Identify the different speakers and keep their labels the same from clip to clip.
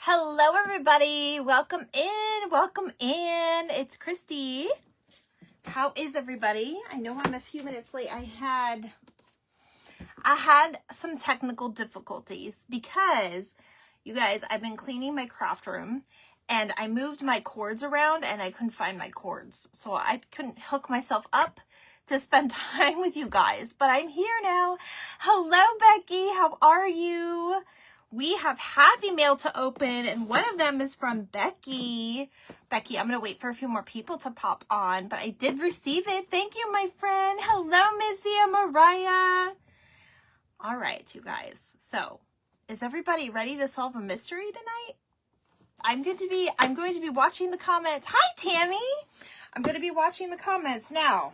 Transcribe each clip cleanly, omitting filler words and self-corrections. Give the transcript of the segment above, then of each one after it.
Speaker 1: Hello, everybody. Welcome in. Welcome in. It's Christy. How is everybody? I know I'm a few minutes late. I had some technical difficulties because, you guys, I've been cleaning my craft room and I moved my cords around and I couldn't find my cords. So I couldn't hook myself up to spend time with you guys, but I'm here now. Hello, Becky. How are you? We have Happy Mail to open, and one of them is from Becky. Becky, I'm going to wait for a few more people to pop on, but I did receive it. Thank you, my friend. Hello, Missy and Mariah. All right, you guys. So, is everybody ready to solve a mystery tonight? I'm going to be watching the comments. Hi, Tammy. I'm going to be watching the comments now.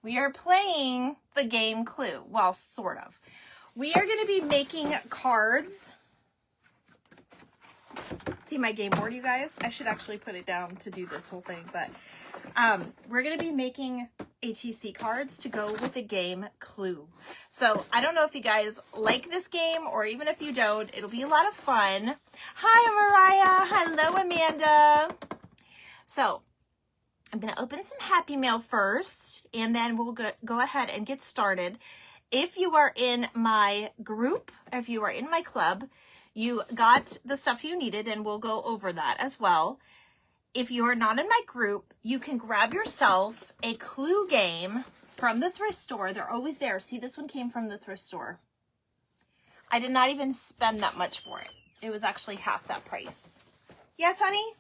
Speaker 1: We are playing the game Clue. Well, sort of. We are going to be making cards. See my game board, you guys? I should actually put it down to do this whole thing, but we're going to be making ATC cards to go with the game Clue. So I don't know if you guys like this game, or even if you don't, it'll be a lot of fun. Hi, Mariah. Hello, Amanda. So I'm going to open some Happy Mail first, and then we'll go ahead and get started. If you are in my group, if you are in my club, you got the stuff you needed, and we'll go over that as well. If you are not in my group, you can grab yourself a Clue game from the thrift store. They're always there. See, this one came from the thrift store. I did not even spend that much for it. It was actually half that price. Yes, honey?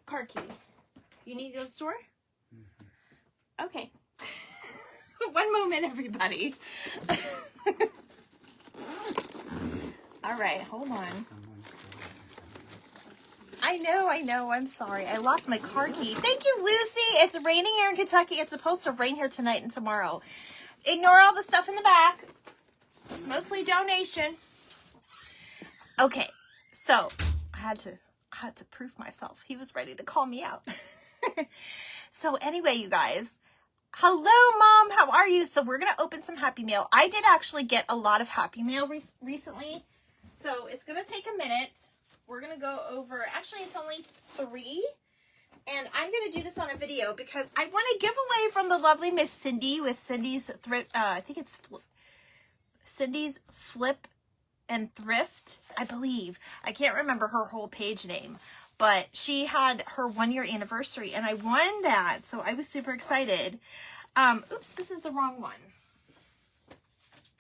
Speaker 1: Card key. You need to go to the store? Mm-hmm. Okay. One moment, everybody. All right, hold on. I know. I'm sorry. I lost my car key. Thank you, Lucy. It's raining here in Kentucky. It's supposed to rain here tonight and tomorrow. Ignore all the stuff in the back. It's mostly donation. Okay, so I had to proof myself. He was ready to call me out. So anyway, you guys. Hello, Mom. How are you? So we're going to open some Happy Mail. I did actually get a lot of Happy Mail recently, so it's going to take a minute. We're going to go over, actually, it's only 3, and I'm going to do this on a video because I want to give away from the lovely Miss Cindy with Cindy's Thrift, I think it's Cindy's Flip and Thrift, I believe. I can't remember her whole page name. But she had her 1-year anniversary, and I won that, so I was super excited. Oops, this is the wrong one.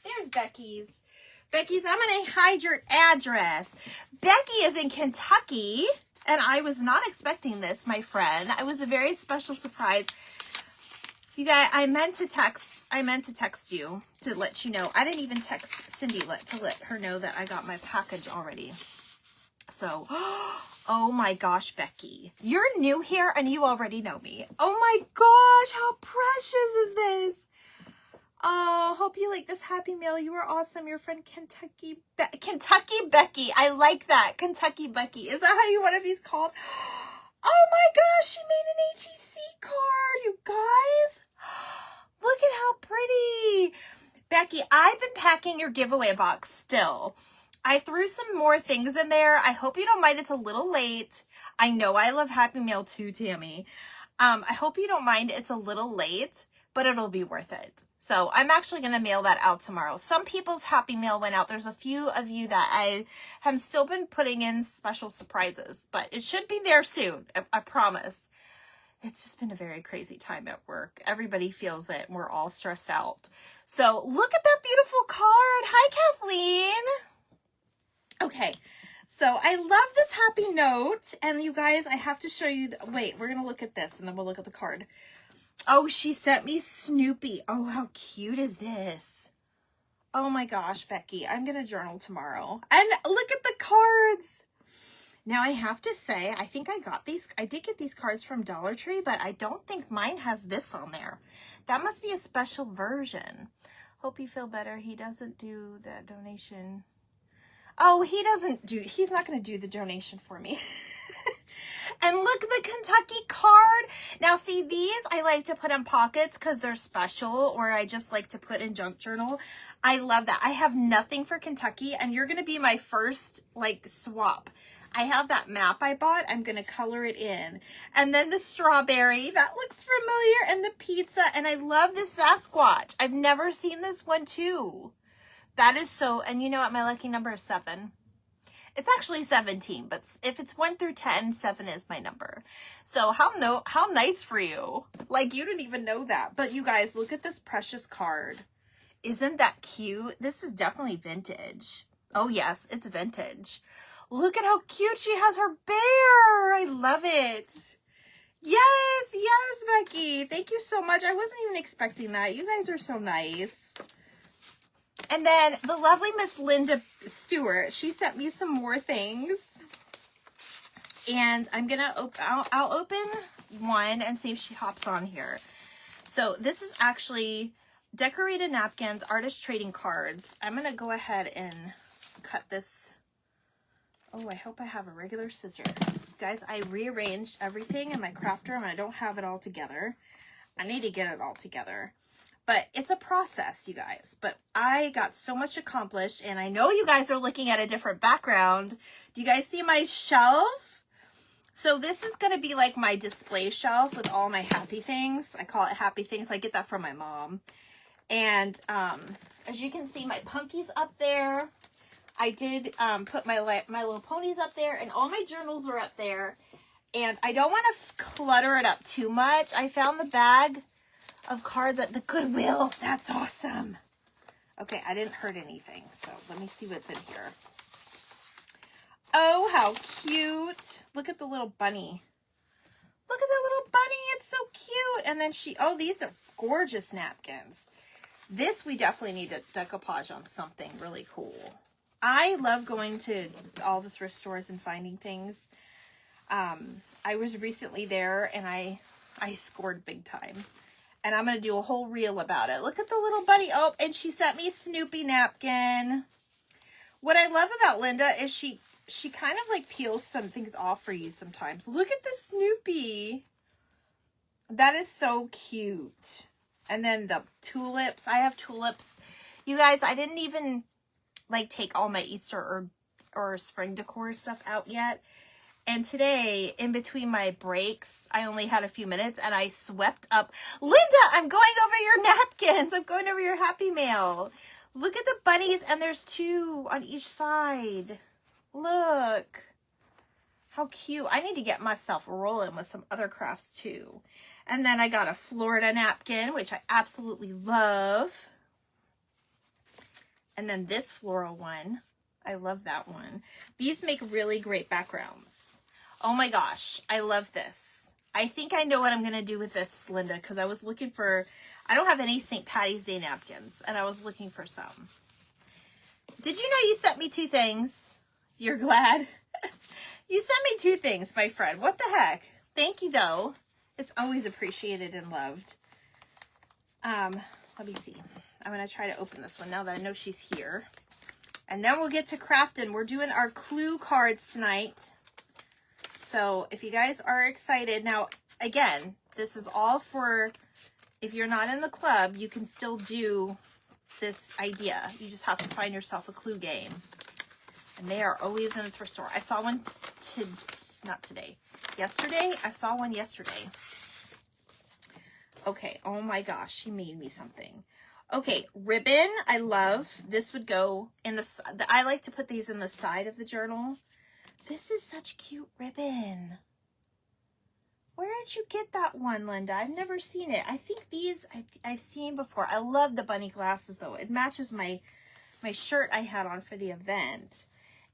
Speaker 1: There's Becky's. Becky's, I'm going to hide your address. Becky is in Kentucky, and I was not expecting this, my friend. It was a very special surprise. You guys, I meant to text you to let you know. I didn't even text Cindy to let her know that I got my package already. So, oh my gosh, Becky, you're new here and you already know me. Oh my gosh, how precious is this? Oh, hope you like this Happy Mail. You are awesome. Your friend Kentucky Becky. I like that. Kentucky Becky. Is that how you want to be called? Oh my gosh, she made an ATC card, you guys. Look at how pretty. Becky, I've been packing your giveaway box still. I threw some more things in there. I hope you don't mind. It's a little late. I know I love Happy Mail too, Tammy. I hope you don't mind. It's a little late, but it'll be worth it. So I'm actually going to mail that out tomorrow. Some people's Happy Mail went out. There's a few of you that I have still been putting in special surprises, but it should be there soon. I promise. It's just been a very crazy time at work. Everybody feels it. And we're all stressed out. So look at that beautiful card. Hi, Kathleen. Okay, so I love this happy note, and you guys, I have to show you, wait, we're going to look at this, and then we'll look at the card. Oh, she sent me Snoopy. Oh, how cute is this? Oh my gosh, Becky, I'm going to journal tomorrow. And look at the cards. Now, I have to say, I think I did get these cards from Dollar Tree, but I don't think mine has this on there. That must be a special version. Hope you feel better. He doesn't do that donation. Oh, he's not going to do the donation for me. And look, the Kentucky card. Now, see, these I like to put in pockets because they're special, or I just like to put in junk journal. I love that. I have nothing for Kentucky, and you're going to be my first, like, swap. I have that map I bought. I'm going to color it in. And then the strawberry. That looks familiar. And the pizza. And I love this Sasquatch. I've never seen this one, too. That is so... And you know what? My lucky number is 7. It's actually 17, but if it's 1 through 10, 7 is my number. So how nice for you. Like, you didn't even know that. But you guys, look at this precious card. Isn't that cute? This is definitely vintage. Oh, yes, it's vintage. Look at how cute she has her bear. I love it. Yes, yes, Becky. Thank you so much. I wasn't even expecting that. You guys are so nice. And then the lovely Miss Linda Stewart, she sent me some more things. And I'm going to I'll open one and see if she hops on here. So this is actually decorated napkins, artist trading cards. I'm going to go ahead and cut this. Oh, I hope I have a regular scissor. Guys, I rearranged everything in my craft room and I don't have it all together. I need to get it all together. But it's a process, you guys. But I got so much accomplished, and I know you guys are looking at a different background. Do you guys see my shelf? So this is going to be like my display shelf with all my happy things. I call it happy things. I get that from my mom. And as you can see, my punkies up there. I did put my little ponies up there, and all my journals are up there. And I don't want to clutter it up too much. I found the bag of cards at the Goodwill. That's awesome. Okay, I didn't hurt anything, so let me see what's in here. Oh, how cute. Look at the little bunny. Look at the little bunny. It's so cute. And then oh, these are gorgeous napkins. This, we definitely need to decoupage on something really cool. I love going to all the thrift stores and finding things. I was recently there, and I scored big time. And I'm going to do a whole reel about it. Look at the little bunny. Oh, and she sent me a Snoopy napkin. What I love about Linda is she kind of like peels some things off for you sometimes. Look at the Snoopy. That is so cute. And then the tulips. I have tulips. You guys, I didn't even like take all my Easter or spring decor stuff out yet. And today, in between my breaks, I only had a few minutes, and I swept up. Linda, I'm going over your napkins. I'm going over your Happy Mail. Look at the bunnies, and there's 2 on each side. Look. How cute. I need to get myself rolling with some other crafts, too. And then I got a Florida napkin, which I absolutely love. And then this floral one. I love that one. These make really great backgrounds. Oh my gosh, I love this. I think I know what I'm going to do with this, Linda, because I was looking for, I don't have any St. Patty's Day napkins, and I was looking for some. Did you know you sent me 2 things? You're glad? You sent me 2 things, my friend. What the heck? Thank you, though. It's always appreciated and loved. Let me see. I'm going to try to open this one now that I know she's here. And then we'll get to crafting. We're doing our clue cards tonight. So if you guys are excited. Now, again, this is all for, if you're not in the club, you can still do this idea. You just have to find yourself a clue game. And they are always in the thrift store. I saw one, not today. Yesterday? I saw one yesterday. Okay, oh my gosh, she made me something. Okay, ribbon, I love. This would go in I like to put these in the side of the journal. This is such cute ribbon. Where did you get that one, Linda? I've never seen it. I think these I've seen before. I love the bunny glasses, though. It matches my shirt I had on for the event.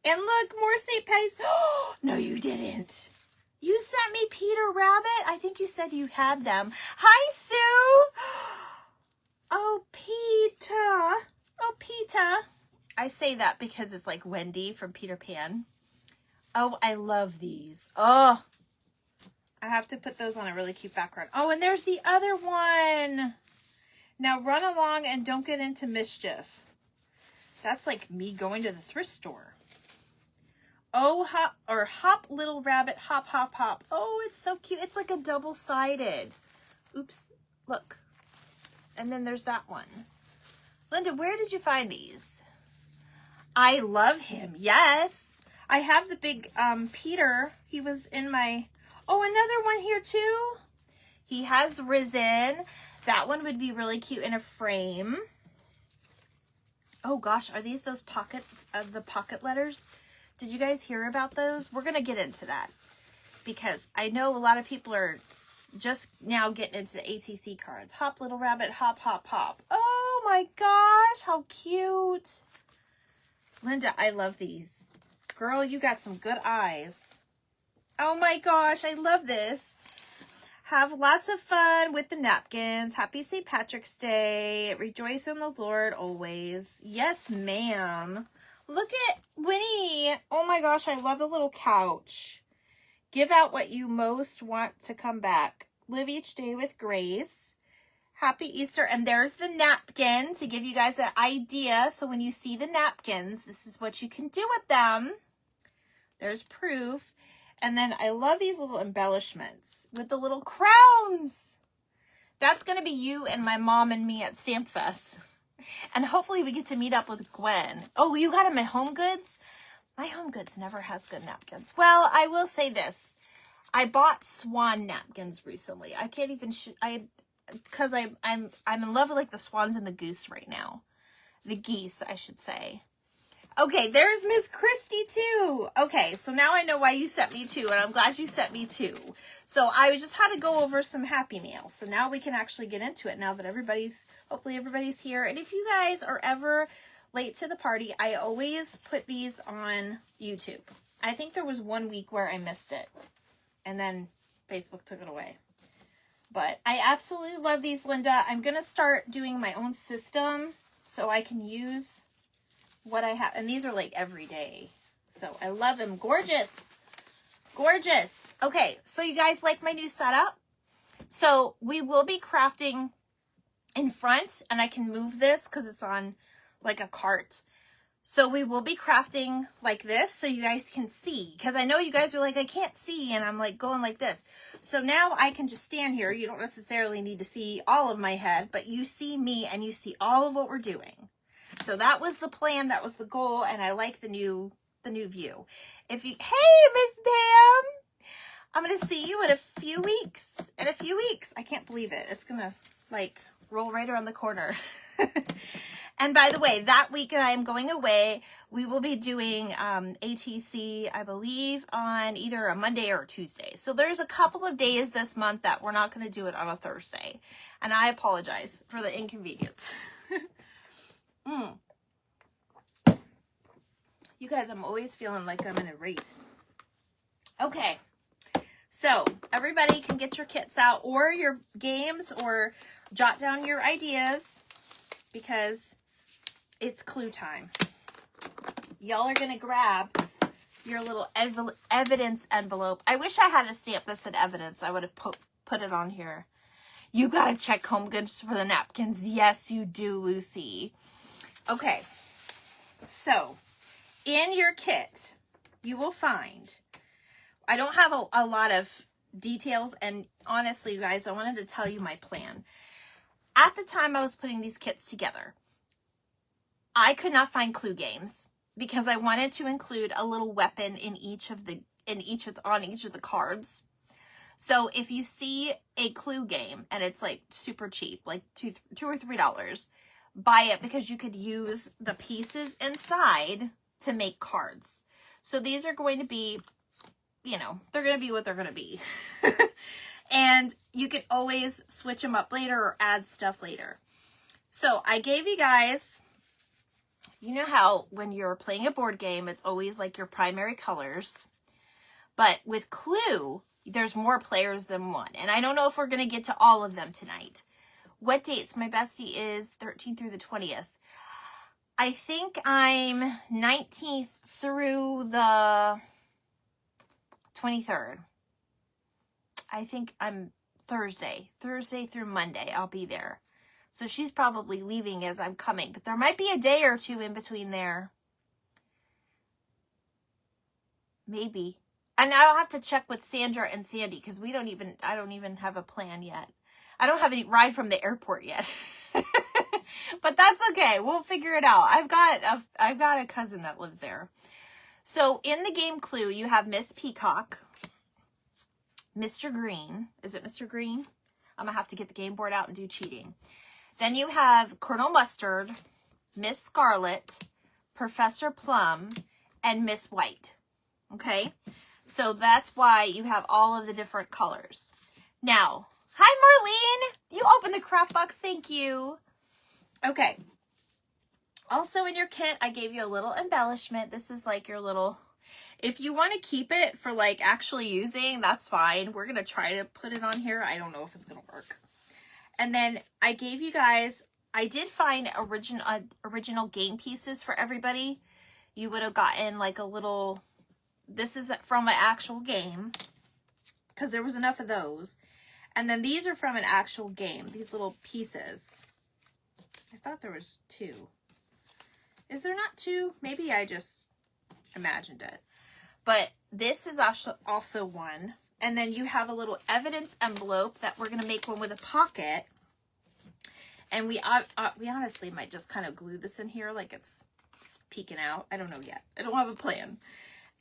Speaker 1: And look, more St. Patty's. Oh, no, you didn't. You sent me Peter Rabbit. I think you said you had them. Hi, Sue. Oh, Peter. Oh, Peter. I say that because it's like Wendy from Peter Pan. Oh, I love these. Oh, I have to put those on a really cute background. Oh, and there's the other one. Now run along and don't get into mischief. That's like me going to the thrift store. Oh, hop, or hop, little rabbit, hop, hop, hop. Oh, it's so cute. It's like a double-sided. Oops, look. And then there's that one. Linda, where did you find these? I love him. Yes. I have the big Peter. He was in my... Oh, another one here too. He has risen. That one would be really cute in a frame. Oh gosh, are these those pocket letters? Did you guys hear about those? We're going to get into that because I know a lot of people are just now getting into the ATC cards. Hop, little rabbit, hop, hop, hop. Oh my gosh, how cute. Linda, I love these. Girl, you got some good eyes. Oh my gosh, I love this. Have lots of fun with the napkins. Happy St. Patrick's Day. Rejoice in the Lord always. Yes, ma'am. Look at Winnie. Oh my gosh, I love the little couch. Give out what you most want to come back. Live each day with grace. Happy Easter. And there's the napkin to give you guys an idea. So when you see the napkins, this is what you can do with them. There's proof. And then I love these little embellishments with the little crowns. That's going to be you and my mom and me at Stamp Fest. And hopefully we get to meet up with Gwen. Oh, you got them at Home Goods? My Home Goods never has good napkins. Well, I will say this. I bought swan napkins recently. I can't even, because I'm in love with like the swans and the goose right now. The geese, I should say. Okay, there's Miss Christie too. Okay, so now I know why you sent me two, and I'm glad you sent me two. So I just had to go over some Happy Meal. So now we can actually get into it now that hopefully everybody's here. And if you guys are ever late to the party, I always put these on YouTube. I think there was 1 week where I missed it, and then Facebook took it away. But I absolutely love these, Linda. I'm going to start doing my own system so I can use what I have. And these are like every day. So I love them. Gorgeous. Gorgeous. Okay, so you guys like my new setup? So we will be crafting in front, and I can move this because it's on like a cart. So we will be crafting like this so you guys can see, because I know you guys are like, I can't see, and I'm like going like this. So now I can just stand here. You don't necessarily need to see all of my head, but you see me and you see all of what we're doing. So that was the plan, that was the goal, and I like the new view. Hey, Miss Pam! I'm going to see you in a few weeks. I can't believe it. It's going to, like, roll right around the corner. And by the way, that week that I'm going away, we will be doing ATC, I believe, on either a Monday or a Tuesday. So there's a couple of days this month that we're not going to do it on a Thursday. And I apologize for the inconvenience. You guys, I'm always feeling like I'm in a race. Okay, so everybody can get your kits out or your games or jot down your ideas because it's clue time. Y'all are gonna grab your little evidence envelope. I wish I had a stamp that said evidence. I would have put it on here. You gotta check Home Goods for the napkins. Yes, you do, Lucy. Okay, so in your kit, you will find, I don't have a lot of details, and honestly, you guys, I wanted to tell you my plan. At the time I was putting these kits together, I could not find clue games because I wanted to include a little weapon on each of the cards. So if you see a clue game and it's like super cheap, like $2 or $3, buy it because you could use the pieces inside to make cards. So these are going to be, you know, they're going to be what they're going to be. And you can always switch them up later or add stuff later. So I gave you guys, you know how when you're playing a board game, it's always like your primary colors. But with Clue, there's more players than one. And I don't know if we're going to get to all of them tonight. What dates? My bestie is 13th through the 20th. I think I'm 19th through the 23rd. I think I'm Thursday through Monday. I'll be there. So she's probably leaving as I'm coming, but there might be a day or two in between there. Maybe. And I'll have to check with Sandra and Sandy because I don't even have a plan yet. I don't have any ride from the airport yet. But that's okay. We'll figure it out. I've got a cousin that lives there. So in the game Clue, you have Miss Peacock, Mr. Green. Is it Mr. Green? I'm going to have to get the game board out and do cheating. Then you have Colonel Mustard, Miss Scarlet, Professor Plum, and Miss White. Okay? So that's why you have all of the different colors. Now, hi Marlene! You opened the craft box, thank you. Okay. Also in your kit, I gave you a little embellishment. This is like your little... If you want to keep it for like actually using, that's fine. We're going to try to put it on here. I don't know if it's going to work. And then I gave you guys, I did find original game pieces for everybody. You would have gotten like a little, this is from an actual game because there was enough of those. And then these are from an actual game, these little pieces. I thought there was 2. Is there not 2? Maybe I just imagined it. But this is also one. And then you have a little evidence envelope that we're going to make one with a pocket. And we honestly might just kind of glue this in here like it's peeking out. I don't know yet. I don't have a plan.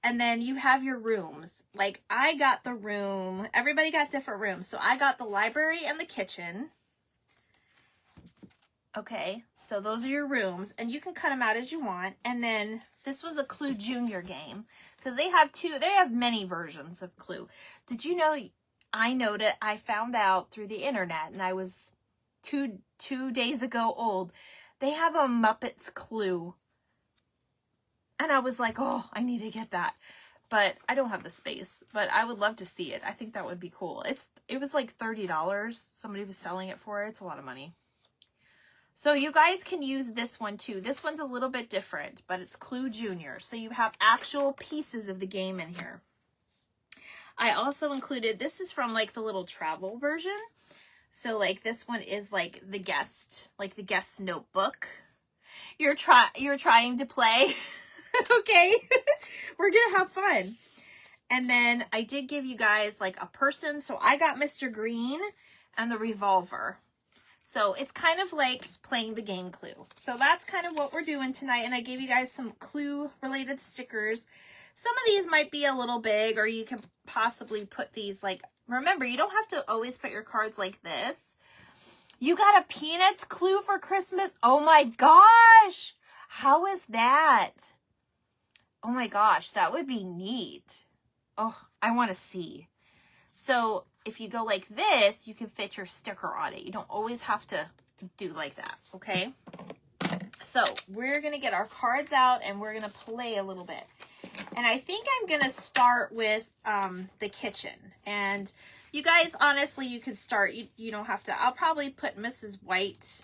Speaker 1: And then you have your rooms. Like I got the room. Everybody got different rooms. So I got the library and the kitchen. Okay, so those are your rooms. And you can cut them out as you want. And then this was a Clue Junior game. Because they have many versions of Clue. Did you know, I found out through the internet, and I was two days ago old, they have a Muppets Clue. And I was like, oh, I need to get that. But I don't have the space, but I would love to see it. I think that would be cool. It was like $30. Somebody was selling it for it. It's a lot of money. So you guys can use this one too. This one's a little bit different, but it's Clue Junior. So you have actual pieces of the game in here. I also included, this is from like the little travel version. So like this one is like the guest notebook. You're trying to play. Okay. We're going to have fun. And then I did give you guys like a person. So I got Mr. Green and the revolver. So it's kind of like playing the game Clue. So that's kind of what we're doing tonight. And I gave you guys some Clue related stickers. Some of these might be a little big, or you can possibly put these like, remember, you don't have to always put your cards like this. You got a Peanuts Clue for Christmas. Oh my gosh. How is that? Oh my gosh, that would be neat. Oh, I want to see. So if you go like this, you can fit your sticker on it. You don't always have to do like that, okay? So we're going to get our cards out and we're going to play a little bit. And I think I'm going to start with the kitchen. And you guys, honestly, you could start, you don't have to. I'll probably put Mrs. White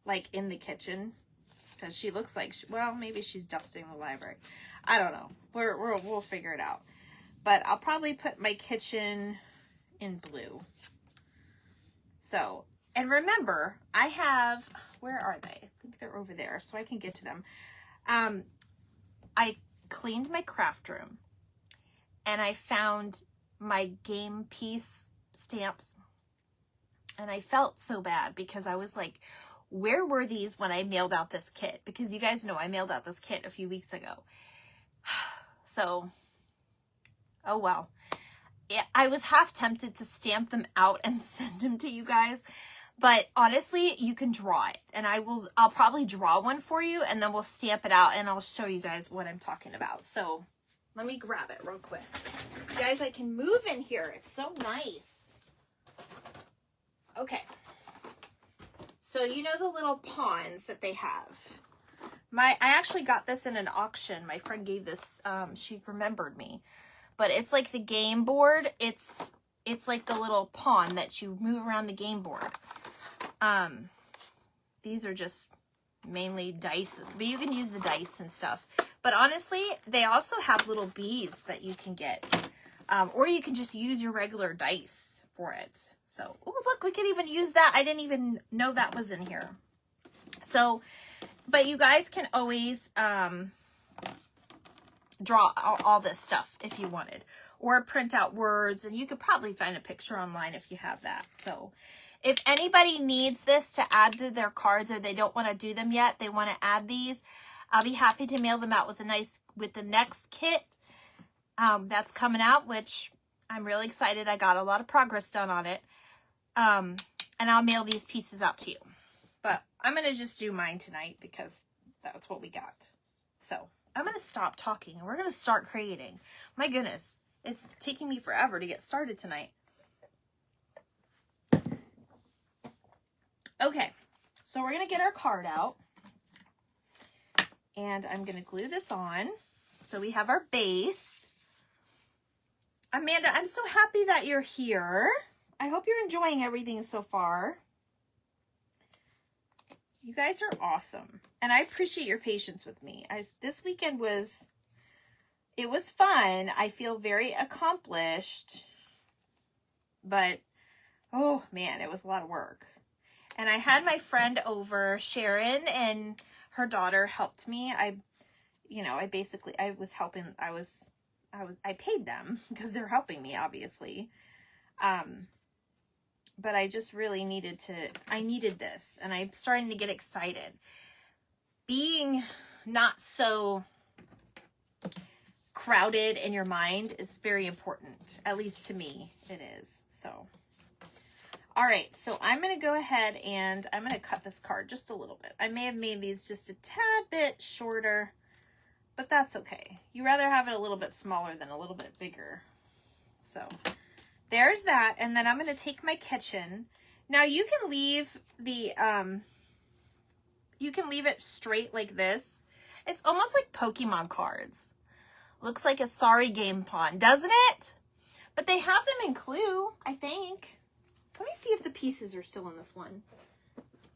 Speaker 1: like in the kitchen because she looks like, well, maybe she's dusting the library. I don't know. We'll figure it out. But I'll probably put my kitchen in blue. So, and remember, I have, where are they? I think they're over there, so I can get to them. I cleaned my craft room, and I found my game piece stamps, and I felt so bad because I was like, where were these when I mailed out this kit? Because you guys know I mailed out this kit a few weeks ago. So, oh well. I was half tempted to stamp them out and send them to you guys. But honestly, you can draw it. And I'll probably draw one for you and then we'll stamp it out and I'll show you guys what I'm talking about. So let me grab it real quick. You guys, I can move in here. It's so nice. Okay. So you know the little pawns that they have. I actually got this in an auction. My friend gave this, she remembered me. But it's like the game board. It's like the little pawn that you move around the game board. These are just mainly dice, but you can use the dice and stuff. But honestly, they also have little beads that you can get. Or you can just use your regular dice for it. So, oh, look, we can even use that. I didn't even know that was in here. So, but you guys can always, draw all this stuff if you wanted, or print out words, and you could probably find a picture online if you have that. So if anybody needs this to add to their cards, or they don't want to do them yet, they want to add these, I'll be happy to mail them out with the next kit that's coming out, which I'm really excited. I got a lot of progress done on it. And I'll mail these pieces out to you. But I'm going to just do mine tonight because that's what we got. So I'm going to stop talking and we're going to start creating. My goodness, it's taking me forever to get started tonight. Okay, so we're going to get our card out. And I'm going to glue this on. So we have our base. Amanda, I'm so happy that you're here. I hope you're enjoying everything so far. You guys are awesome. And I appreciate your patience with me. This weekend was fun. I feel very accomplished. But, oh man, it was a lot of work. And I had my friend over, Sharon, and her daughter helped me. I paid them because they're helping me, obviously. But I just really needed this, and I'm starting to get excited. Being not so crowded in your mind is very important, at least to me, it is. So, all right, so I'm going to go ahead and I'm going to cut this card just a little bit. I may have made these just a tad bit shorter, but that's okay. You rather have it a little bit smaller than a little bit bigger. So there's that. And then I'm going to take my kitchen. Now you can leave the, you can leave it straight like this. It's almost like Pokemon cards. Looks like a Sorry Game Pawn, doesn't it? But they have them in Clue, I think. Let me see if the pieces are still in this one.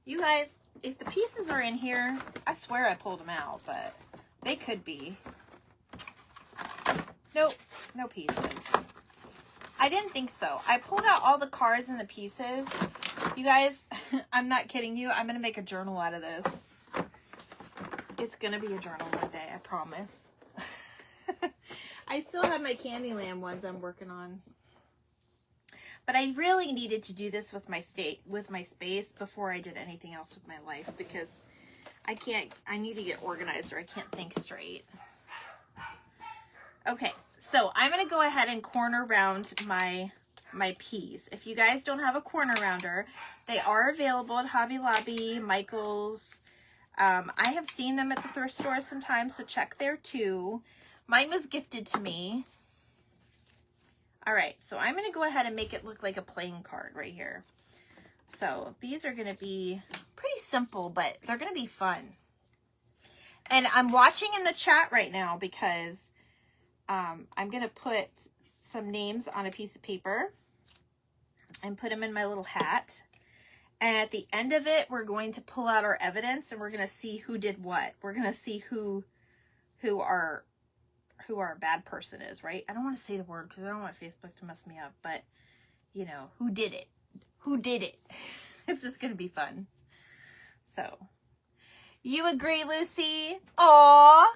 Speaker 1: You guys, if the pieces are in here, I swear I pulled them out, but they could be. Nope, no pieces. I didn't think so. I pulled out all the cards and the pieces. You guys, I'm not kidding you. I'm going to make a journal out of this. It's going to be a journal one day, I promise. I still have my Candyland ones I'm working on. But I really needed to do this with my space before I did anything else with my life, because I need to get organized or I can't think straight. Okay, so I'm going to go ahead and corner round my piece. If you guys don't have a corner rounder, they are available at Hobby Lobby, Michael's. I have seen them at the thrift store sometimes, so check there too. Mine was gifted to me. All right, so I'm going to go ahead and make it look like a playing card right here. So these are going to be pretty simple, but they're going to be fun. And I'm watching in the chat right now because I'm going to put some names on a piece of paper and put them in my little hat. And at the end of it, we're going to pull out our evidence and we're going to see who did what. We're going to see who our bad person is, right? I don't want to say the word because I don't want Facebook to mess me up, but you know, who did it? Who did it? It's just going to be fun. So, you agree, Lucy? Aww.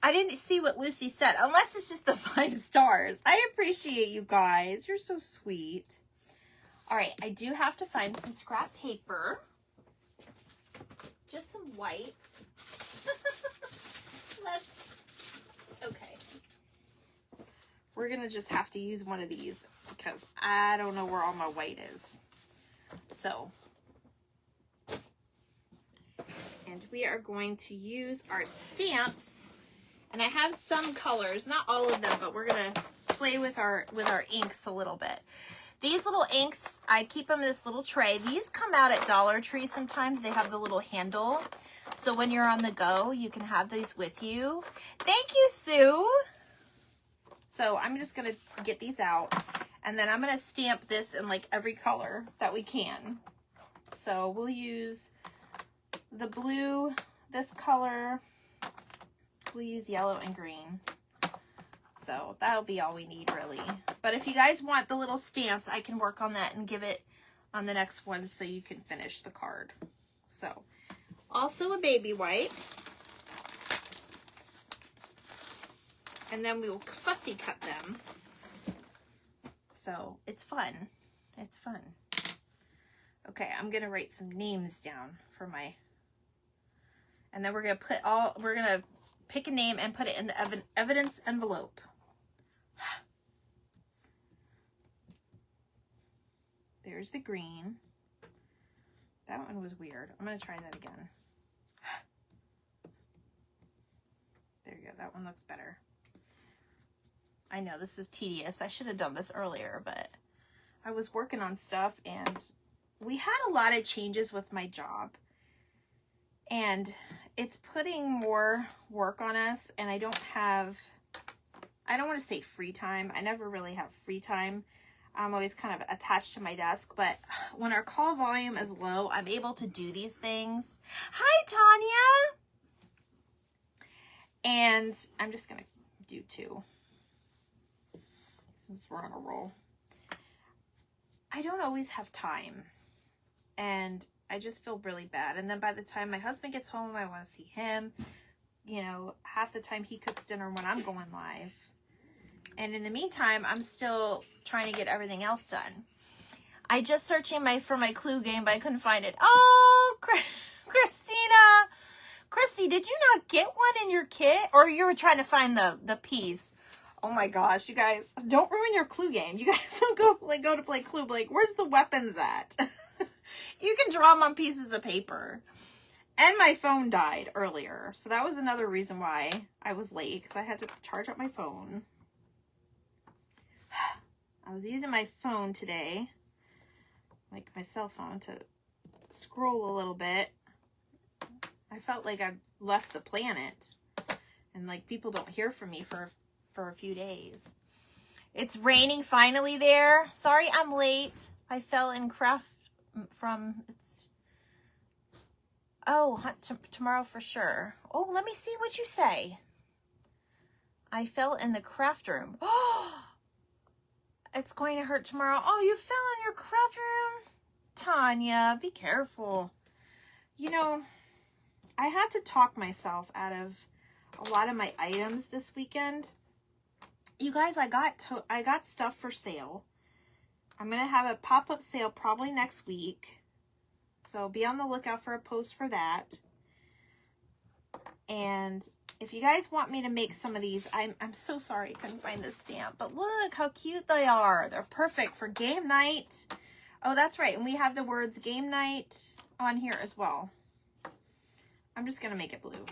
Speaker 1: I didn't see what Lucy said, unless it's just the 5 stars. I appreciate you guys. You're so sweet. All right, I do have to find some scrap paper. Just some white. Okay. We're going to just have to use one of these because I don't know where all my white is. So, and we are going to use our stamps. And I have some colors, not all of them, but we're going to play with our inks a little bit. These little inks, I keep them in this little tray. These come out at Dollar Tree sometimes. They have the little handle. So when you're on the go, you can have these with you. Thank you, Sue. So I'm just going to get these out. And then I'm going to stamp this in like every color that we can. So we'll use the blue, this color. We'll use yellow and green. So that'll be all we need, really. But if you guys want the little stamps, I can work on that and give it on the next one so you can finish the card. So, also a baby wipe. and then we will fussy cut them. So it's fun. It's fun. Okay, I'm gonna write some names down for my, and then we're gonna pick a name and put it in the evidence envelope. There's the green. That one was weird. I'm gonna try that again. There you go, that one looks better. I know this is tedious. I should have done this earlier, but I was working on stuff and we had a lot of changes with my job. And it's putting more work on us, and I don't want to say free time. I never really have free time. I'm always kind of attached to my desk, but when our call volume is low, I'm able to do these things. Hi, Tanya! And I'm just going to do 2. Since we're on a roll. I don't always have time. And I just feel really bad. And then by the time my husband gets home, I want to see him. You know, half the time he cooks dinner when I'm going live. And in the meantime, I'm still trying to get everything else done. I just searching for my Clue game, but I couldn't find it. Oh, Christina! Christy, did you not get one in your kit? Or you were trying to find the piece? Oh my gosh, you guys, don't ruin your Clue game. You guys don't go to play Clue. Like, where's the weapons at? You can draw them on pieces of paper. And my phone died earlier. So that was another reason why I was late, because I had to charge up my phone. I was using my phone today, like my cell phone, to scroll a little bit. I felt like I've left the planet. And like people don't hear from me for a few days. It's raining finally there. Sorry I'm late. I fell in craft from, tomorrow for sure. Oh, let me see what you say. I fell in the craft room. Oh, it's going to hurt tomorrow. Oh, you fell in your craft room? Tanya, be careful. You know, I had to talk myself out of a lot of my items this weekend. You guys, I got stuff for sale. I'm going to have a pop-up sale probably next week. So be on the lookout for a post for that. And if you guys want me to make some of these, I'm so sorry I couldn't find this stamp. But look how cute they are. They're perfect for game night. Oh, that's right. And we have the words game night on here as well. I'm just going to make it blue.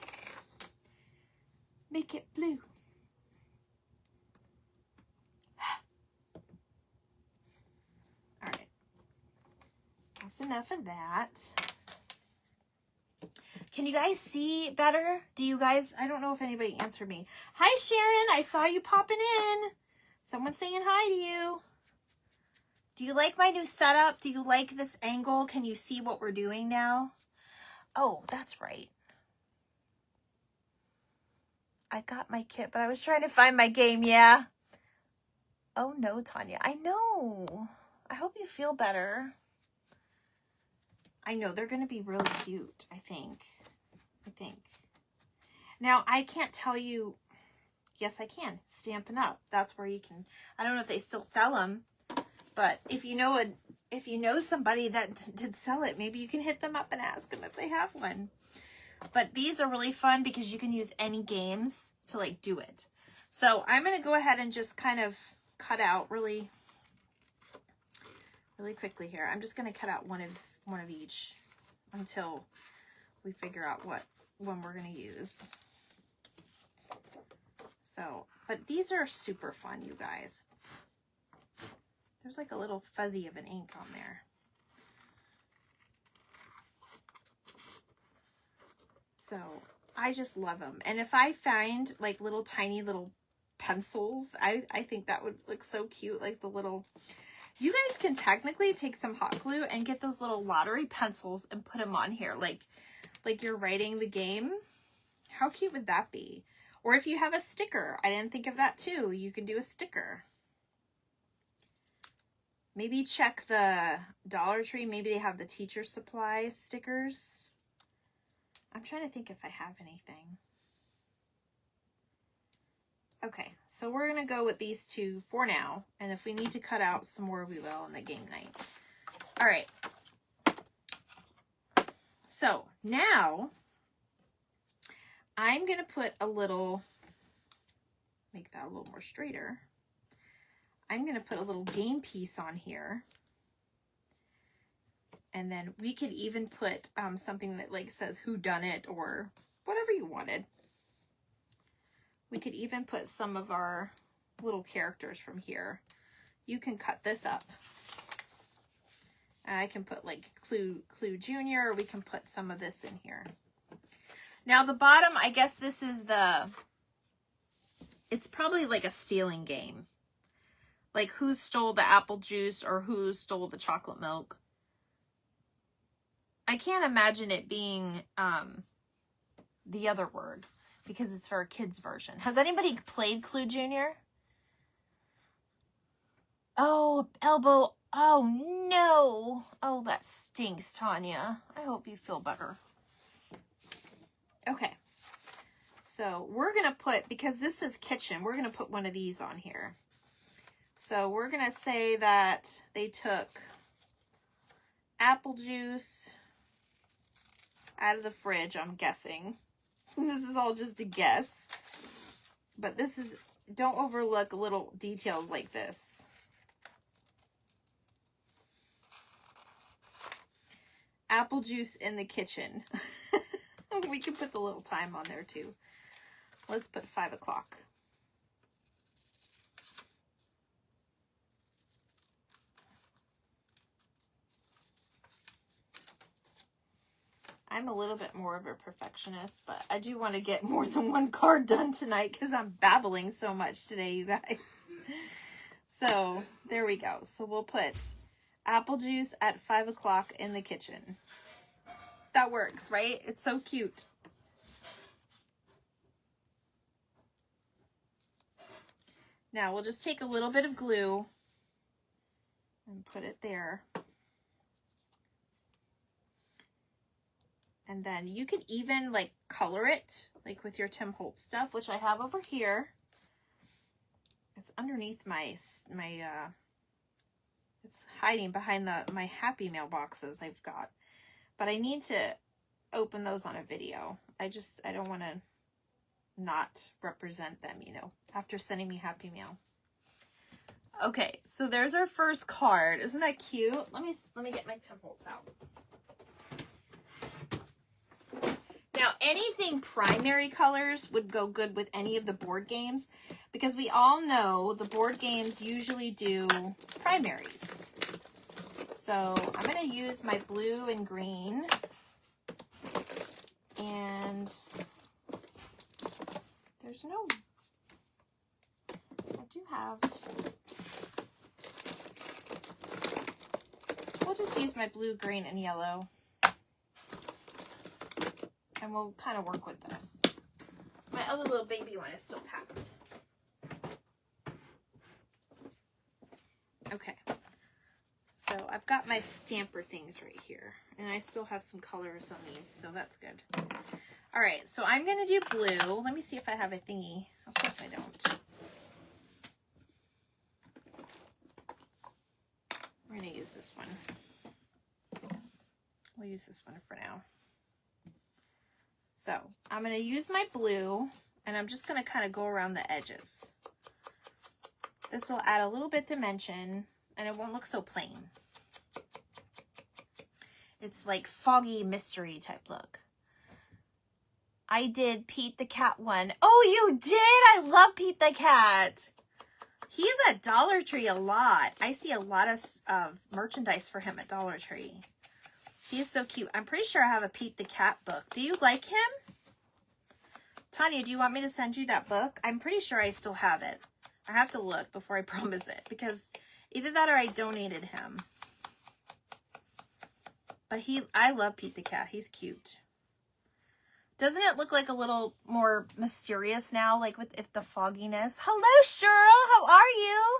Speaker 1: Make it blue. All right. That's enough of that. Can you guys see better? Do you guys, I don't know if anybody answered me. Hi, Sharon. I saw you popping in. Someone's saying hi to you. Do you like my new setup? Do you like this angle? Can you see what we're doing now? Oh, that's right. I got my kit, but I was trying to find my game. Yeah. Oh, no, Tanya. I know. I hope you feel better. I know. They're going to be really cute, I think. Now, I can't tell you. Yes, I can. Stampin' Up. That's where you can. I don't know if they still sell them. But if you know somebody that did sell it, maybe you can hit them up and ask them if they have one. But these are really fun because you can use any games to like do it. So I'm going to go ahead and just kind of cut out really quickly here. I'm just going to cut out one of each until we figure out what one we're going to use. So, but these are super fun, you guys. There's like a little fuzzy of an ink on there. So I just love them. And if I find like little tiny little pencils, I think that would look so cute. Like the little, you guys can technically take some hot glue and get those little lottery pencils and put them on here. Like you're writing the game. How cute would that be? Or if you have a sticker, I didn't think of that too. You can do a sticker. Maybe check the Dollar Tree. Maybe they have the teacher supply stickers. I'm trying to think if I have anything. Okay, so we're going to go with these two for now. And if we need to cut out some more, we will on the game night. All right. So now I'm going to put a little, make that a little more straighter. I'm going to put a little game piece on here. And then we could even put something that like says who done it or whatever you wanted. We could even put some of our little characters from here. You can cut this up. And I can put like Clue Jr. Or we can put some of this in here. Now the bottom, I guess this is it's probably like a stealing game. Like who stole the apple juice or who stole the chocolate milk. I can't imagine it being the other word because it's for a kid's version. Has anybody played Clue Jr.? Oh, elbow. Oh, no. Oh, that stinks, Tanya. I hope you feel better. Okay. So we're going to put, because this is kitchen, we're going to put one of these on here. So we're going to say that they took apple juice out of the fridge, I'm guessing. This is all just a guess. But this is, don't overlook little details like this. Apple juice in the kitchen. We can put the little time on there too. Let's put 5 o'clock. I'm a little bit more of a perfectionist, but I do want to get more than one card done tonight because I'm babbling so much today, you guys. So there we go. So we'll put apple juice at 5 o'clock in the kitchen. That works, right? It's so cute. Now we'll just take a little bit of glue and put it there. And then you could even like color it like with your Tim Holtz stuff, which I have over here. It's underneath it's hiding behind my Happy Mail boxes I've got. But I need to open those on a video. I don't want to not represent them, you know, after sending me Happy Mail. Okay, so there's our first card. Isn't that cute? Let me get my Tim Holtz out. Now, anything primary colors would go good with any of the board games because we all know the board games usually do primaries. So I'm going to use my blue and green, and there's no, I do have, we'll just use my blue, green, and yellow. And we'll kind of work with this. My other little baby one is still packed. Okay. So I've got my stamper things right here. And I still have some colors on these, so that's good. All right, so I'm going to do blue. Let me see if I have a thingy. Of course I don't. We're going to use this one. We'll use this one for now. So I'm going to use my blue, and I'm just going to kind of go around the edges. This will add a little bit dimension, and it won't look so plain. It's like foggy mystery type look. I did Pete the Cat one. Oh, you did? I love Pete the Cat. He's at Dollar Tree a lot. I see a lot of merchandise for him at Dollar Tree. He is so cute. I'm pretty sure I have a Pete the Cat book. Do you like him? Tanya, do you want me to send you that book? I'm pretty sure I still have it. I have to look before I promise it because either that or I donated him. But I love Pete the Cat. He's cute. Doesn't it look like a little more mysterious now, like with the fogginess? Hello, Cheryl. How are you?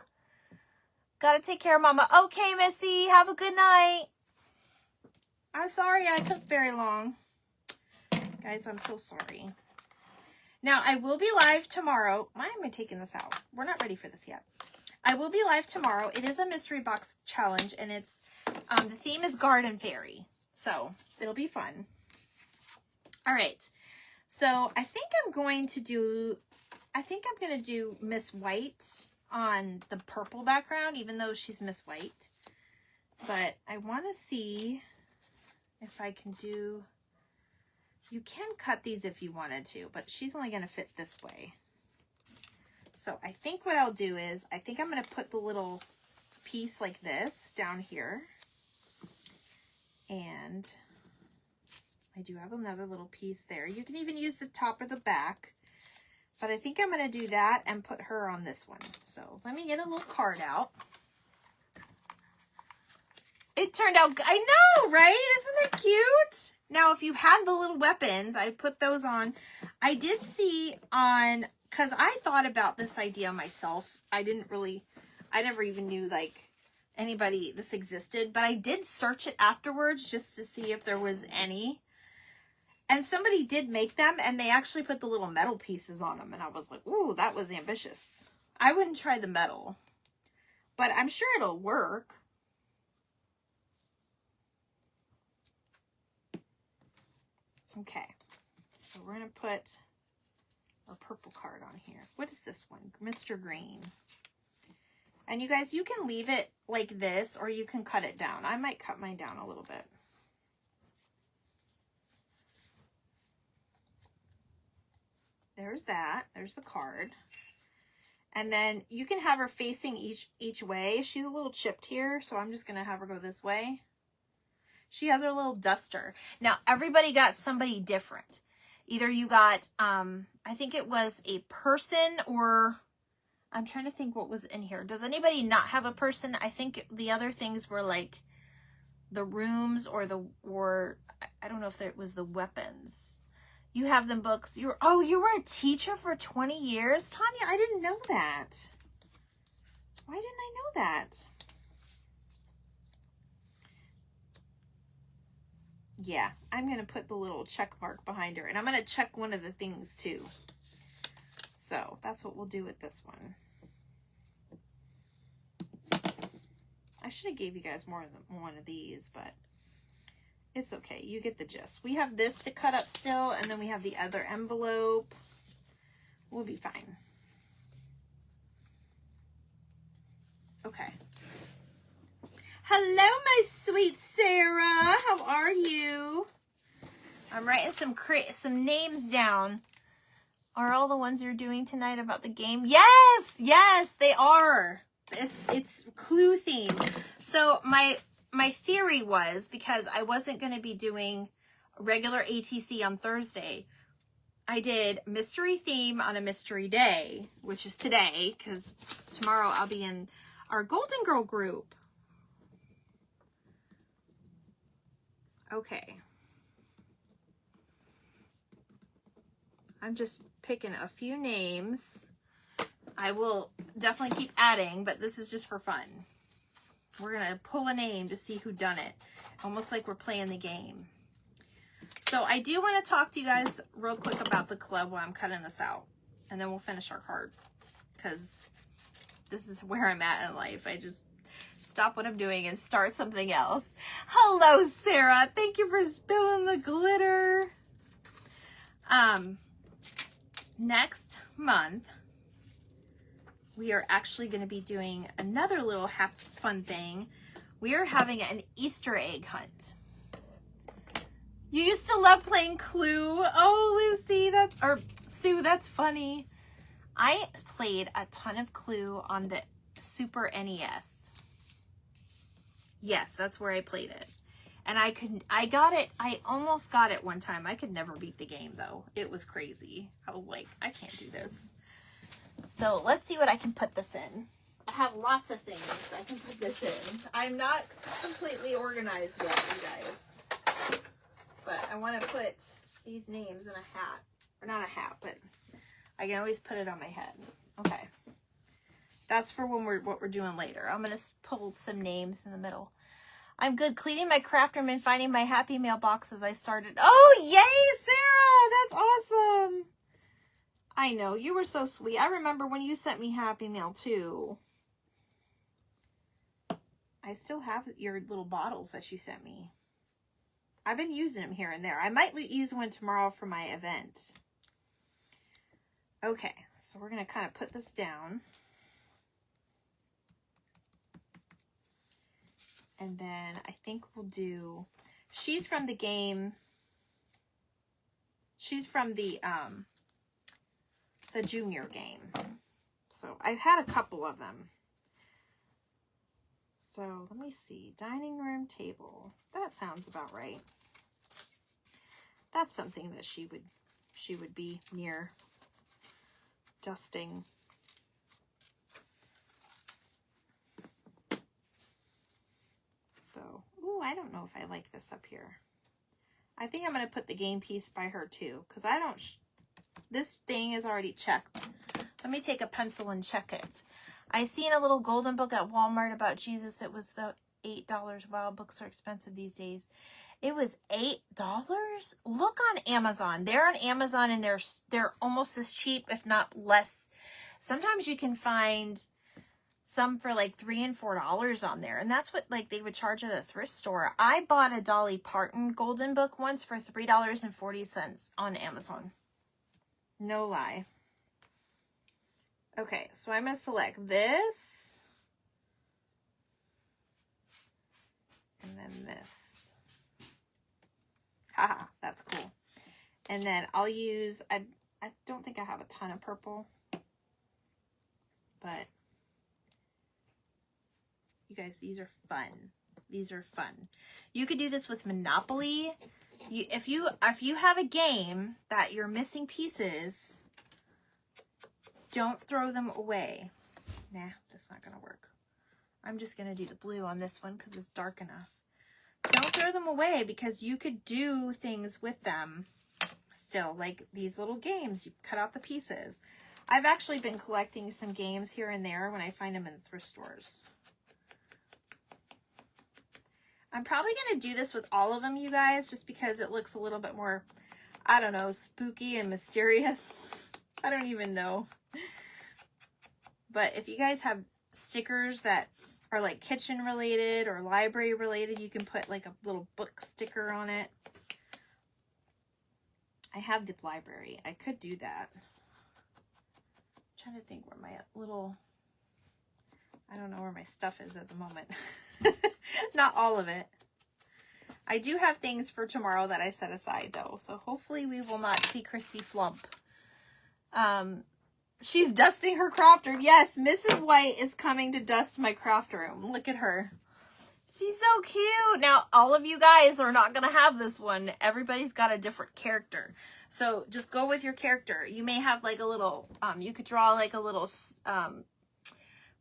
Speaker 1: Gotta take care of Mama. Okay, Missy. Have a good night. I'm sorry I took very long. Guys, I'm so sorry. Now, I will be live tomorrow. Why am I taking this out? We're not ready for this yet. I will be live tomorrow. It is a mystery box challenge, and it's the theme is Garden Fairy. So, it'll be fun. All right. So, I think I'm going to do Miss White on the purple background, even though she's Miss White. But I want to see if I can do... You can cut these if you wanted to, but she's only going to fit this way. So I think what I'll do is, I think I'm going to put the little piece like this down here. And I do have another little piece there. You can even use the top or the back. But I think I'm going to do that and put her on this one. So let me get a little card out. It turned out, I know, right? Isn't that cute? Now, if you had the little weapons, I put those on. I did see on, because I thought about this idea myself. I never even knew, like, this existed. But I did search it afterwards just to see if there was any. And somebody did make them, and they actually put the little metal pieces on them. And I was like, ooh, that was ambitious. I wouldn't try the metal. But I'm sure it'll work. Okay, so we're going to put our purple card on here. What is this one? Mr. Green. And you guys, you can leave it like this, or you can cut it down. I might cut mine down a little bit. There's that. There's the card. And then you can have her facing each way. She's a little chipped here, so I'm just going to have her go this way. She has her little duster. Now, everybody got somebody different. Either you got, I think it was a person, or I'm trying to think what was in here. Does anybody not have a person? I think the other things were like the rooms or I don't know if it was the weapons. You have them books. You were a teacher for 20 years? Tanya, I didn't know that. Why didn't I know that? Yeah, I'm going to put the little check mark behind her. And I'm going to check one of the things too. So that's what we'll do with this one. I should have gave you guys more than one of these, but it's okay. You get the gist. We have this to cut up still, and then we have the other envelope. We'll be fine. Okay. Hello, my sweet Sarah. How are you? I'm writing some names down. Are all the ones you're doing tonight about the game? Yes, yes, they are. It's clue themed. So my theory was, because I wasn't going to be doing regular ATC on Thursday, I did mystery theme on a mystery day, which is today, because tomorrow I'll be in our Golden Girl group. Okay. I'm just picking a few names. I will definitely keep adding, but this is just for fun. We're going to pull a name to see who done it. Almost like we're playing the game. So I do want to talk to you guys real quick about the club while I'm cutting this out. And then we'll finish our card. Because this is where I'm at in life. I just stop what I'm doing and start something else. Hello, Sarah. Thank you for spilling the glitter. Next month, we are actually going to be doing another little fun thing. We are having an Easter egg hunt. You used to love playing Clue. Oh, Lucy, Sue, that's funny. I played a ton of Clue on the Super NES. Yes, that's where I played it. And I almost got it one time. I could never beat the game though. It was crazy. I was like, I can't do this. So let's see what I can put this in. I have lots of things I can put this in. I'm not completely organized yet, you guys. But I want to put these names in a hat. Or not a hat, but I can always put it on my head. Okay. That's for what we're doing later. I'm going to pull some names in the middle. I'm good cleaning my craft room and finding my Happy Mail boxes I started. Oh, yay, Sarah! That's awesome! I know. You were so sweet. I remember when you sent me Happy Mail too. I still have your little bottles that you sent me. I've been using them here and there. I might use one tomorrow for my event. Okay, so we're going to kind of put this down. And then I think we'll do, she's from the game, she's from the junior game. So I've had a couple of them. So let me see, dining room table. That sounds about right. That's something that she would be near dusting. So, ooh, I don't know if I like this up here. I think I'm going to put the game piece by her too, because I don't, this thing is already checked. Let me take a pencil and check it. I seen a little golden book at Walmart about Jesus. It was the $8. Wow, books are expensive these days. It was $8. Look on Amazon. They're on Amazon and they're almost as cheap, if not less. Sometimes you can find some for like $3 and $4 on there. And that's what like they would charge at a thrift store. I bought a Dolly Parton golden book once for $3.40 on Amazon. No lie. Okay, so I'm going to select this. And then this. Haha, that's cool. And then I'll use, I don't think I have a ton of purple. But, you guys, these are fun. These are fun. You could do this with Monopoly. If you have a game that you're missing pieces, don't throw them away. Nah, that's not going to work. I'm just going to do the blue on this one because it's dark enough. Don't throw them away because you could do things with them still, like these little games. You cut out the pieces. I've actually been collecting some games here and there when I find them in thrift stores. I'm probably going to do this with all of them, you guys, just because it looks a little bit more, I don't know, spooky and mysterious. I don't even know. But if you guys have stickers that are like kitchen related or library related, you can put like a little book sticker on it. I have the library. I could do that. I'm trying to think where my little, I don't know where my stuff is at the moment. Not all of it. I do have things for tomorrow that I set aside though. So hopefully we will not see Christy flump. She's dusting her craft room. Yes, Mrs. White is coming to dust my craft room. Look at her. She's so cute. Now, all of you guys are not going to have this one. Everybody's got a different character. So just go with your character. You may have like a little, you could draw like a little,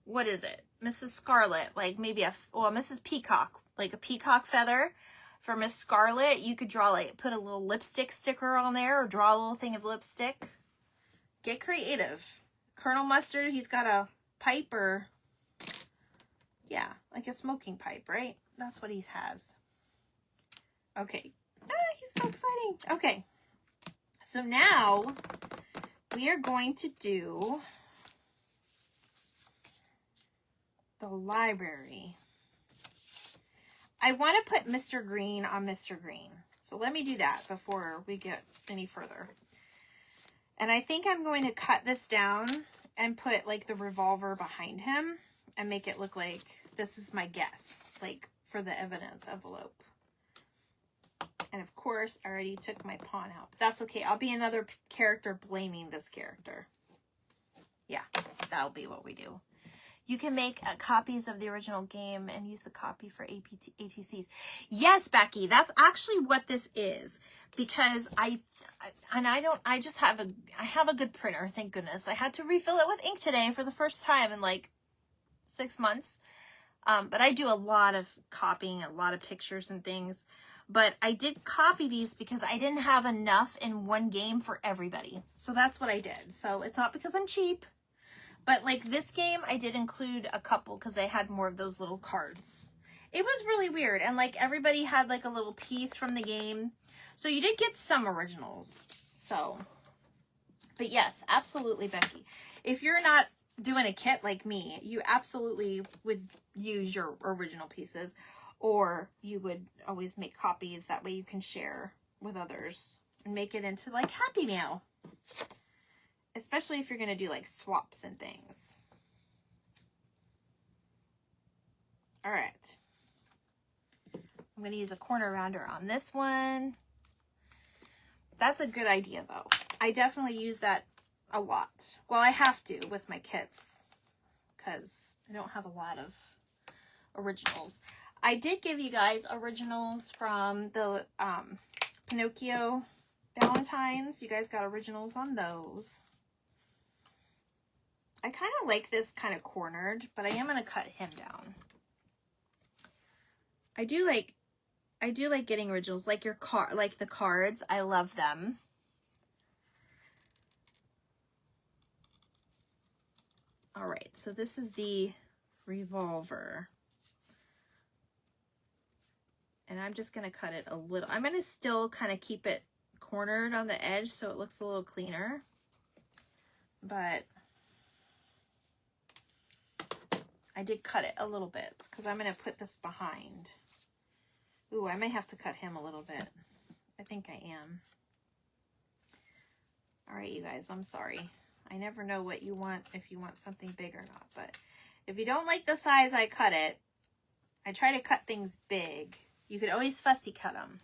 Speaker 1: what is it? Mrs. Scarlet, like maybe Mrs. Peacock, like a peacock feather. For Miss Scarlet, you could draw like, put a little lipstick sticker on there or draw a little thing of lipstick. Get creative. Colonel Mustard, he's got a pipe or, yeah, like a smoking pipe, right? That's what he has. Okay. He's so exciting. Okay. So now we are going to do the library. I want to put Mr. Green on Mr. Green. So let me do that before we get any further. And I think I'm going to cut this down and put like the revolver behind him and make it look like, this is my guess, like for the evidence envelope. And of course, I already took my pawn out. But that's okay. I'll be another character blaming this character. Yeah, that'll be what we do. You can make copies of the original game and use the copy for ATCs. Yes, Becky, that's actually what this is. Because I have a good printer, thank goodness. I had to refill it with ink today for the first time in like 6 months. But I do a lot of copying, a lot of pictures and things. But I did copy these because I didn't have enough in one game for everybody. So that's what I did. So it's not because I'm cheap. But like this game, I did include a couple because they had more of those little cards. It was really weird. And like everybody had like a little piece from the game. So you did get some originals. So But yes, absolutely, Becky. If you're not doing a kit like me, you absolutely would use your original pieces, or you would always make copies. That way you can share with others and make it into like Happy Meal. Especially if you're going to do like swaps and things. All right. I'm going to use a corner rounder on this one. That's a good idea though. I definitely use that a lot. Well, I have to with my kits because I don't have a lot of originals. I did give you guys originals from the Pinocchio Valentines. You guys got originals on those. I kind of like this kind of cornered, but I am going to cut him down. I do like getting originals, like like the cards. I love them. All right, so this is the revolver. And I'm just going to cut it a little. I'm going to still kind of keep it cornered on the edge so it looks a little cleaner. But I did cut it a little bit because I'm going to put this behind. Ooh, I may have to cut him a little bit. I think I am. All right, you guys, I'm sorry. I never know what you want, if you want something big or not. But if you don't like the size I cut it, I try to cut things big. You could always fussy cut them.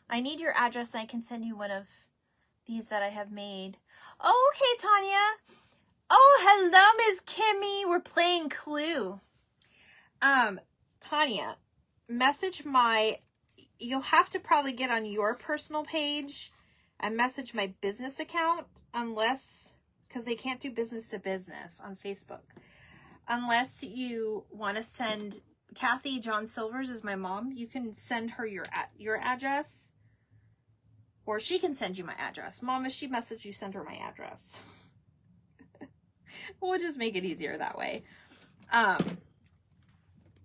Speaker 1: I need your address and I can send you one of these that I have made. Oh, okay, Tanya. Oh, hello, Miss Kimmy. We're playing Clue. Tanya, message you'll have to probably get on your personal page and message my business account, unless, because they can't do business to business on Facebook. Unless you want to send, Kathy John Silvers is my mom. You can send her your address, or she can send you my address. Mom, if she messaged you, send her my address. We'll just make it easier that way.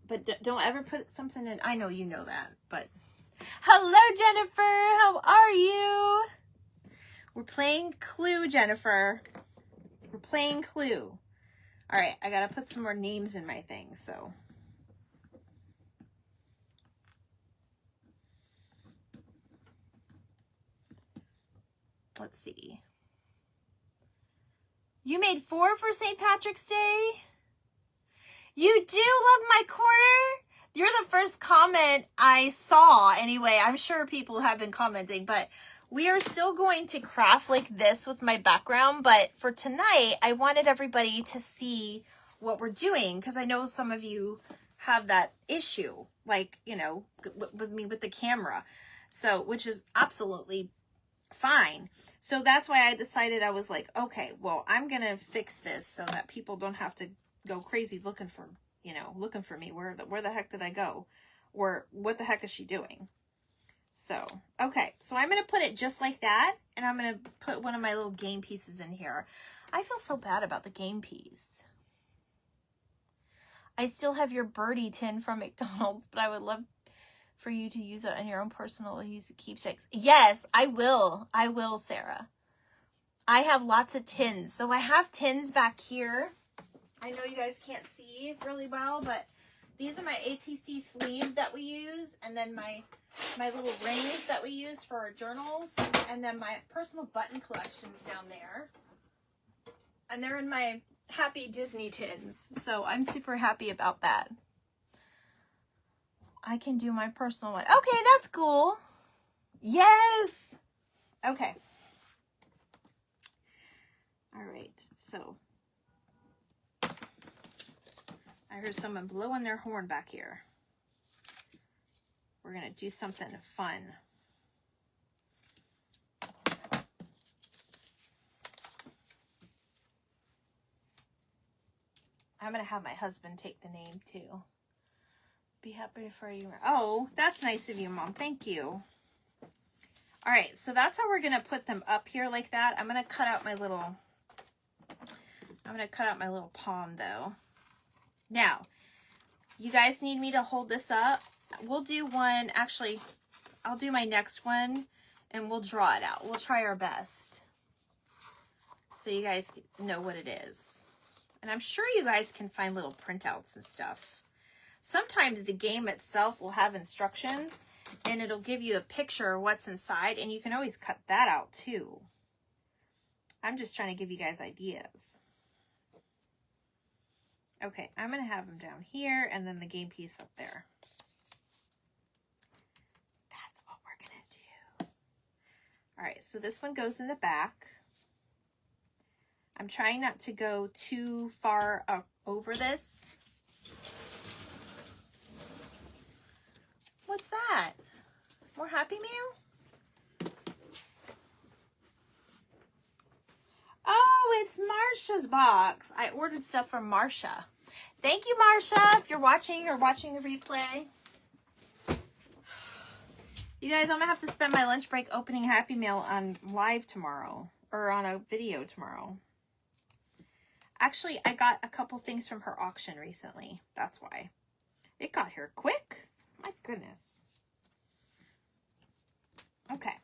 Speaker 1: But don't ever put something in. I know you know that, but hello, Jennifer. How are you? We're playing Clue, Jennifer. We're playing Clue. All right, I gotta put some more names in my thing, so. Let's see. You made 4 for St. Patrick's Day? You do love my corner? You're the first comment I saw anyway. I'm sure people have been commenting, but we are still going to craft like this with my background. But for tonight, I wanted everybody to see what we're doing because I know some of you have that issue, like, you know, with me with the camera. So, which is absolutely fine. So that's why I decided, I was like, okay, well, I'm going to fix this so that people don't have to go crazy looking for, you know, looking for me. Where the heck did I go? Or what the heck is she doing? So, okay. So I'm going to put it just like that. And I'm going to put one of my little game pieces in here. I feel so bad about the game piece. I still have your birdie tin from McDonald's, but I would love for you to use it on your own personal use of keepsakes. Yes, I will. I will, Sarah. I have lots of tins. So I have tins back here. I know you guys can't see really well, but these are my ATC sleeves that we use. And then my little rings that we use for our journals. And then my personal button collections down there. And they're in my Happy Disney tins. So I'm super happy about that. I can do my personal one. Okay, that's cool. Yes. Okay. All right. So I heard someone blowing their horn back here. We're going to do something fun. I'm going to have my husband take the name too. Be happy for you. Oh, that's nice of you, Mom. Thank you. All right, so that's how we're going to put them up here like that. I'm going to cut out my little palm though. Now, you guys need me to hold this up. We'll do one, actually, I'll do my next one and we'll draw it out. We'll try our best. so you guys know what it is. And I'm sure you guys can find little printouts and stuff. Sometimes the game itself will have instructions and it'll give you a picture of what's inside, and you can always cut that out too. I'm just trying to give you guys ideas. Okay, I'm going to have them down here and then the game piece up there. That's what we're going to do. All right, so this one goes in the back. I'm trying not to go too far up over this. What's that? More Happy Meal? Oh, it's Marsha's box. I ordered stuff from Marsha. Thank you, Marsha. If you're watching or watching the replay. You guys, I'm going to have to spend my lunch break opening Happy Meal on live tomorrow. Or on a video tomorrow. Actually, I got a couple things from her auction recently. That's why. It got here quick. My goodness. Okay.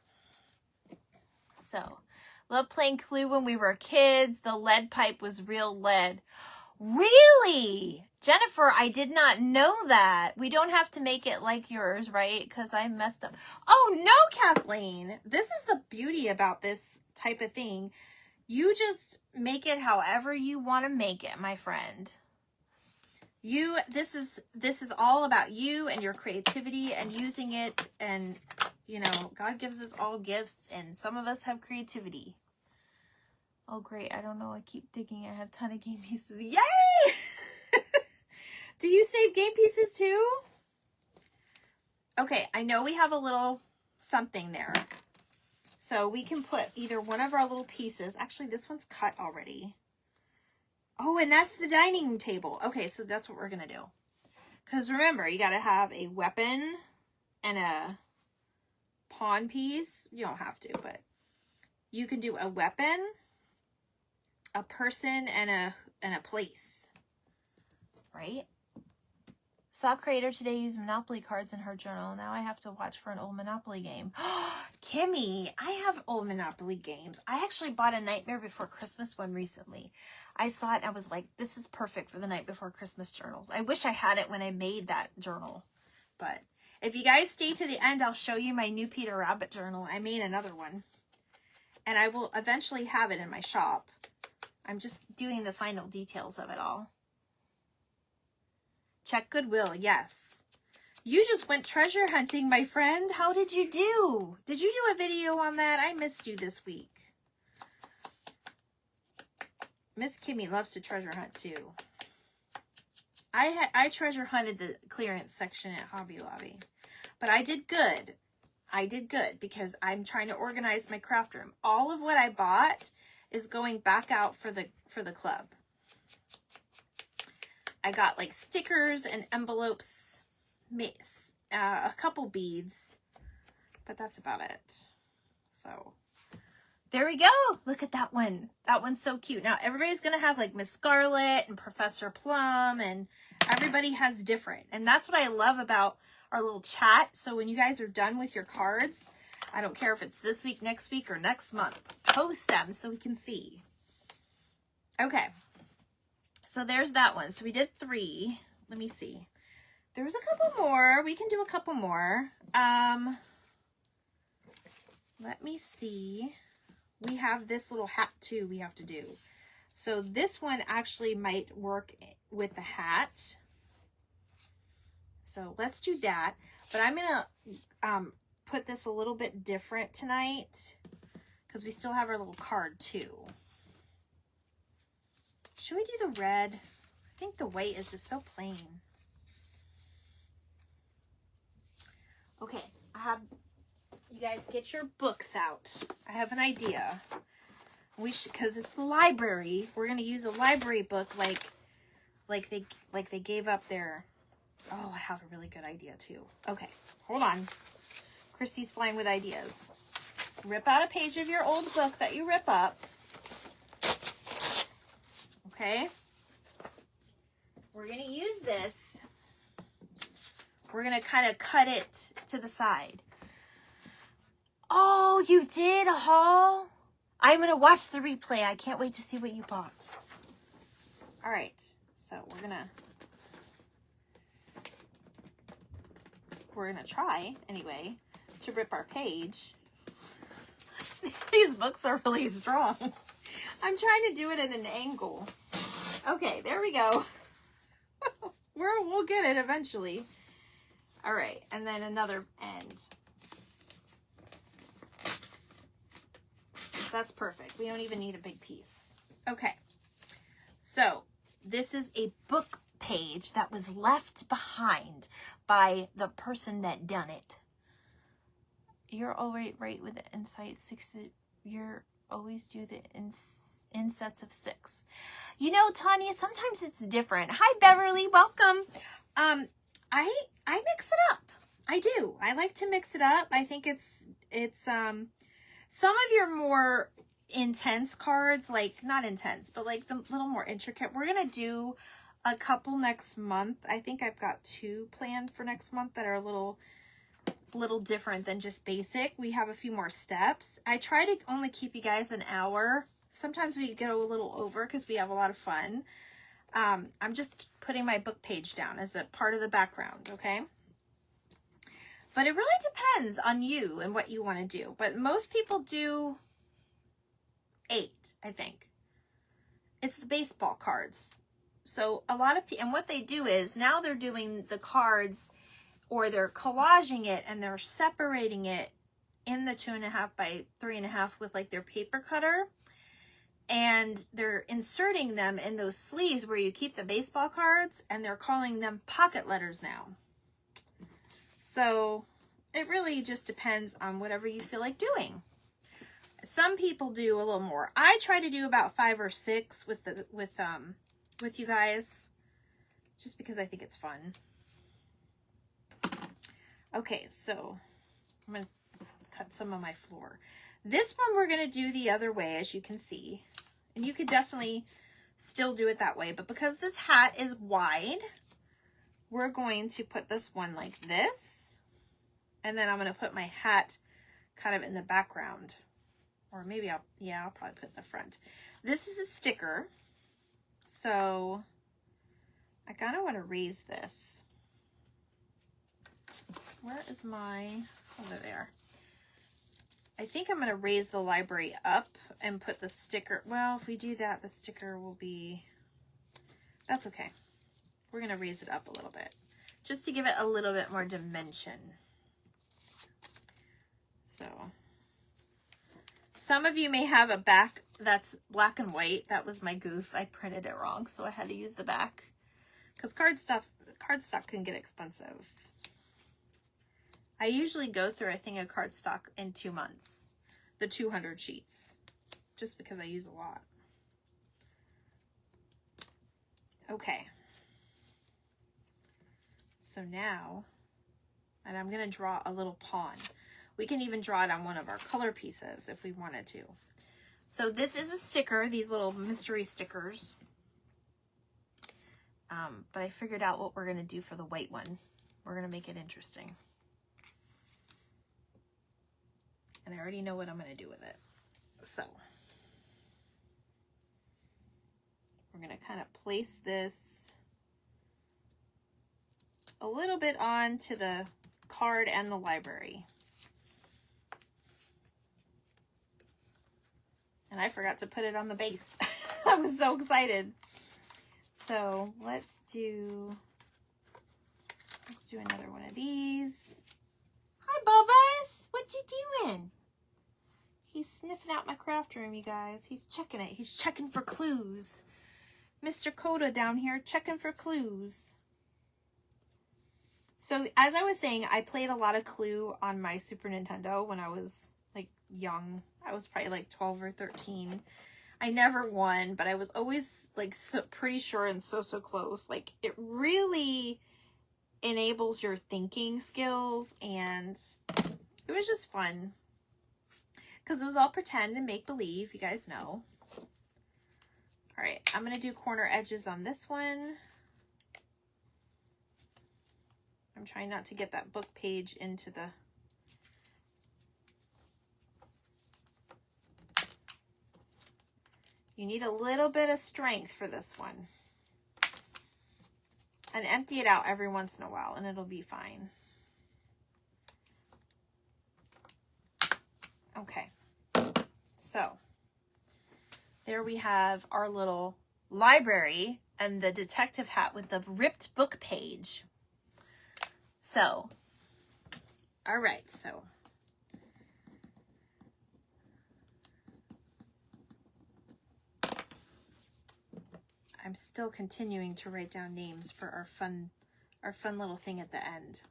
Speaker 1: So, loved playing Clue when we were kids. The lead pipe was real lead. Really? Jennifer, I did not know that. We don't have to make it like yours, right? Because I messed up. Oh, no, Kathleen. This is the beauty about this type of thing. You just make it however you want to make it, my friend. This is all about you and your creativity and using it. And, you know, God gives us all gifts, and some of us have creativity. Oh, great. I don't know. I keep digging. I have a ton of game pieces. Yay! Do you save game pieces too? Okay, I know we have a little something there. So we can put either one of our little pieces. Actually, this one's cut already. Oh, and that's the dining room table. Okay, so that's what we're going to do. Because remember, you got to have a weapon and a pawn piece. You don't have to, but you can do a weapon, a person, and a place. Right? Saw creator today use Monopoly cards in her journal. Now I have to watch for an old Monopoly game. Kimmy, I have old Monopoly games. I actually bought a Nightmare Before Christmas one recently. I saw it and I was like, this is perfect for the Night Before Christmas journals. I wish I had it when I made that journal. But if you guys stay to the end, I'll show you my new Peter Rabbit journal. I made another one. And I will eventually have it in my shop. I'm just doing the final details of it all. Check Goodwill, yes. You just went treasure hunting, my friend. How did you do? Did you do a video on that? I missed you this week. Miss Kimmy loves to treasure hunt too. I treasure hunted the clearance section at Hobby Lobby. But I did good. I did good because I'm trying to organize my craft room. All of what I bought is going back out for the club. I got like stickers and envelopes, a couple beads, but that's about it. So there we go. Look at that one. That one's so cute. Now everybody's going to have like Miss Scarlet and Professor Plum, and everybody has different. And that's what I love about our little chat. So when you guys are done with your cards, I don't care if it's this week, next week, or next month, post them so we can see. Okay. So there's that one. So we did 3. Let me see. There was a couple more. We can do a couple more. Let me see. We have this little hat too we have to do. So this one actually might work with the hat. So let's do that. But I'm going to put this a little bit different tonight because we still have our little card too. Should we do the red? I think the white is just so plain. Okay, you guys get your books out. I have an idea. We should, because it's the library. We're gonna use a library book like they gave up their. Oh, I have a really good idea too. Okay, hold on. Christy's flying with ideas. Rip out a page of your old book that you rip up. Okay, we're going to use this. We're going to kind of cut it to the side. Oh, you did a haul? I'm going to watch the replay. I can't wait to see what you bought. All right. So we're going to try, anyway, to rip our page. These books are really strong. I'm trying to do it at an angle. Okay, there we go. We'll get it eventually. All right, and then another end. That's perfect. We don't even need a big piece. Okay, so this is a book page that was left behind by the person that done it. You're always right with the inside 6. You're always do the in sets of 6. You know, Tanya, sometimes it's different. Hi, Beverly. Welcome. I mix it up. I do. I like to mix it up. I think it's some of your more intense cards, like not intense, but like the little more intricate. We're going to do a couple next month. I think I've got 2 planned for next month that are a little different than just basic. We have a few more steps. I try to only keep you guys an hour. Sometimes we get a little over because we have a lot of fun. I'm just putting my book page down as a part of the background, okay? But it really depends on you and what you want to do. But most people do 8, I think. It's the baseball cards. So a lot of people, and what they do is now they're doing the cards, or they're collaging it and they're separating it in the 2.5 by 3.5 with like their paper cutter. And they're inserting them in those sleeves where you keep the baseball cards, and they're calling them pocket letters now. So it really just depends on whatever you feel like doing. Some people do a little more. I try to do about 5 or 6 with you guys, just because I think it's fun. Okay, so I'm going to cut some of my floor. This one we're going to do the other way, as you can see. And you could definitely still do it that way. But because this hat is wide, we're going to put this one like this. And then I'm going to put my hat kind of in the background. Or maybe I'll probably put it in the front. This is a sticker. So I kind of want to raise this. Where is my, over there. I think I'm going to raise the library up and put the sticker. Well, if we do that, the sticker will be, that's okay. We're going to raise it up a little bit just to give it a little bit more dimension. So some of you may have a back that's black and white. That was my goof. I printed it wrong, so I had to use the back because cardstock can get expensive. I usually go through a thing of cardstock in 2 months, the 200 sheets, just because I use a lot. Okay. So now, and I'm going to draw a little pawn. We can even draw it on one of our color pieces if we wanted to. So this is a sticker, these little mystery stickers. But I figured out what we're going to do for the white one. We're going to make it interesting. And I already know what I'm going to do with it. So we're going to kind of place this a little bit onto the card and the library. And I forgot to put it on the base. I was so excited. So let's do another one of these. Hi, Bubba's. What you doing? He's sniffing out my craft room, you guys. He's checking it. He's checking for clues. Mr. Coda down here checking for clues. So as I was saying, I played a lot of Clue on my Super Nintendo when I was like young. I was probably like 12 or 13. I never won, but I was always like pretty sure and so close. Like it really enables your thinking skills, and it was just fun because it was all pretend and make believe, you guys know. All right, I'm going to do corner edges on this one. I'm trying not to get that book page into the You need a little bit of strength for this one. And empty it out every once in a while and it'll be fine. Okay. So there we have our little library and the detective hat with the ripped book page. So, all right, so I'm still continuing to write down names for our fun little thing at the end.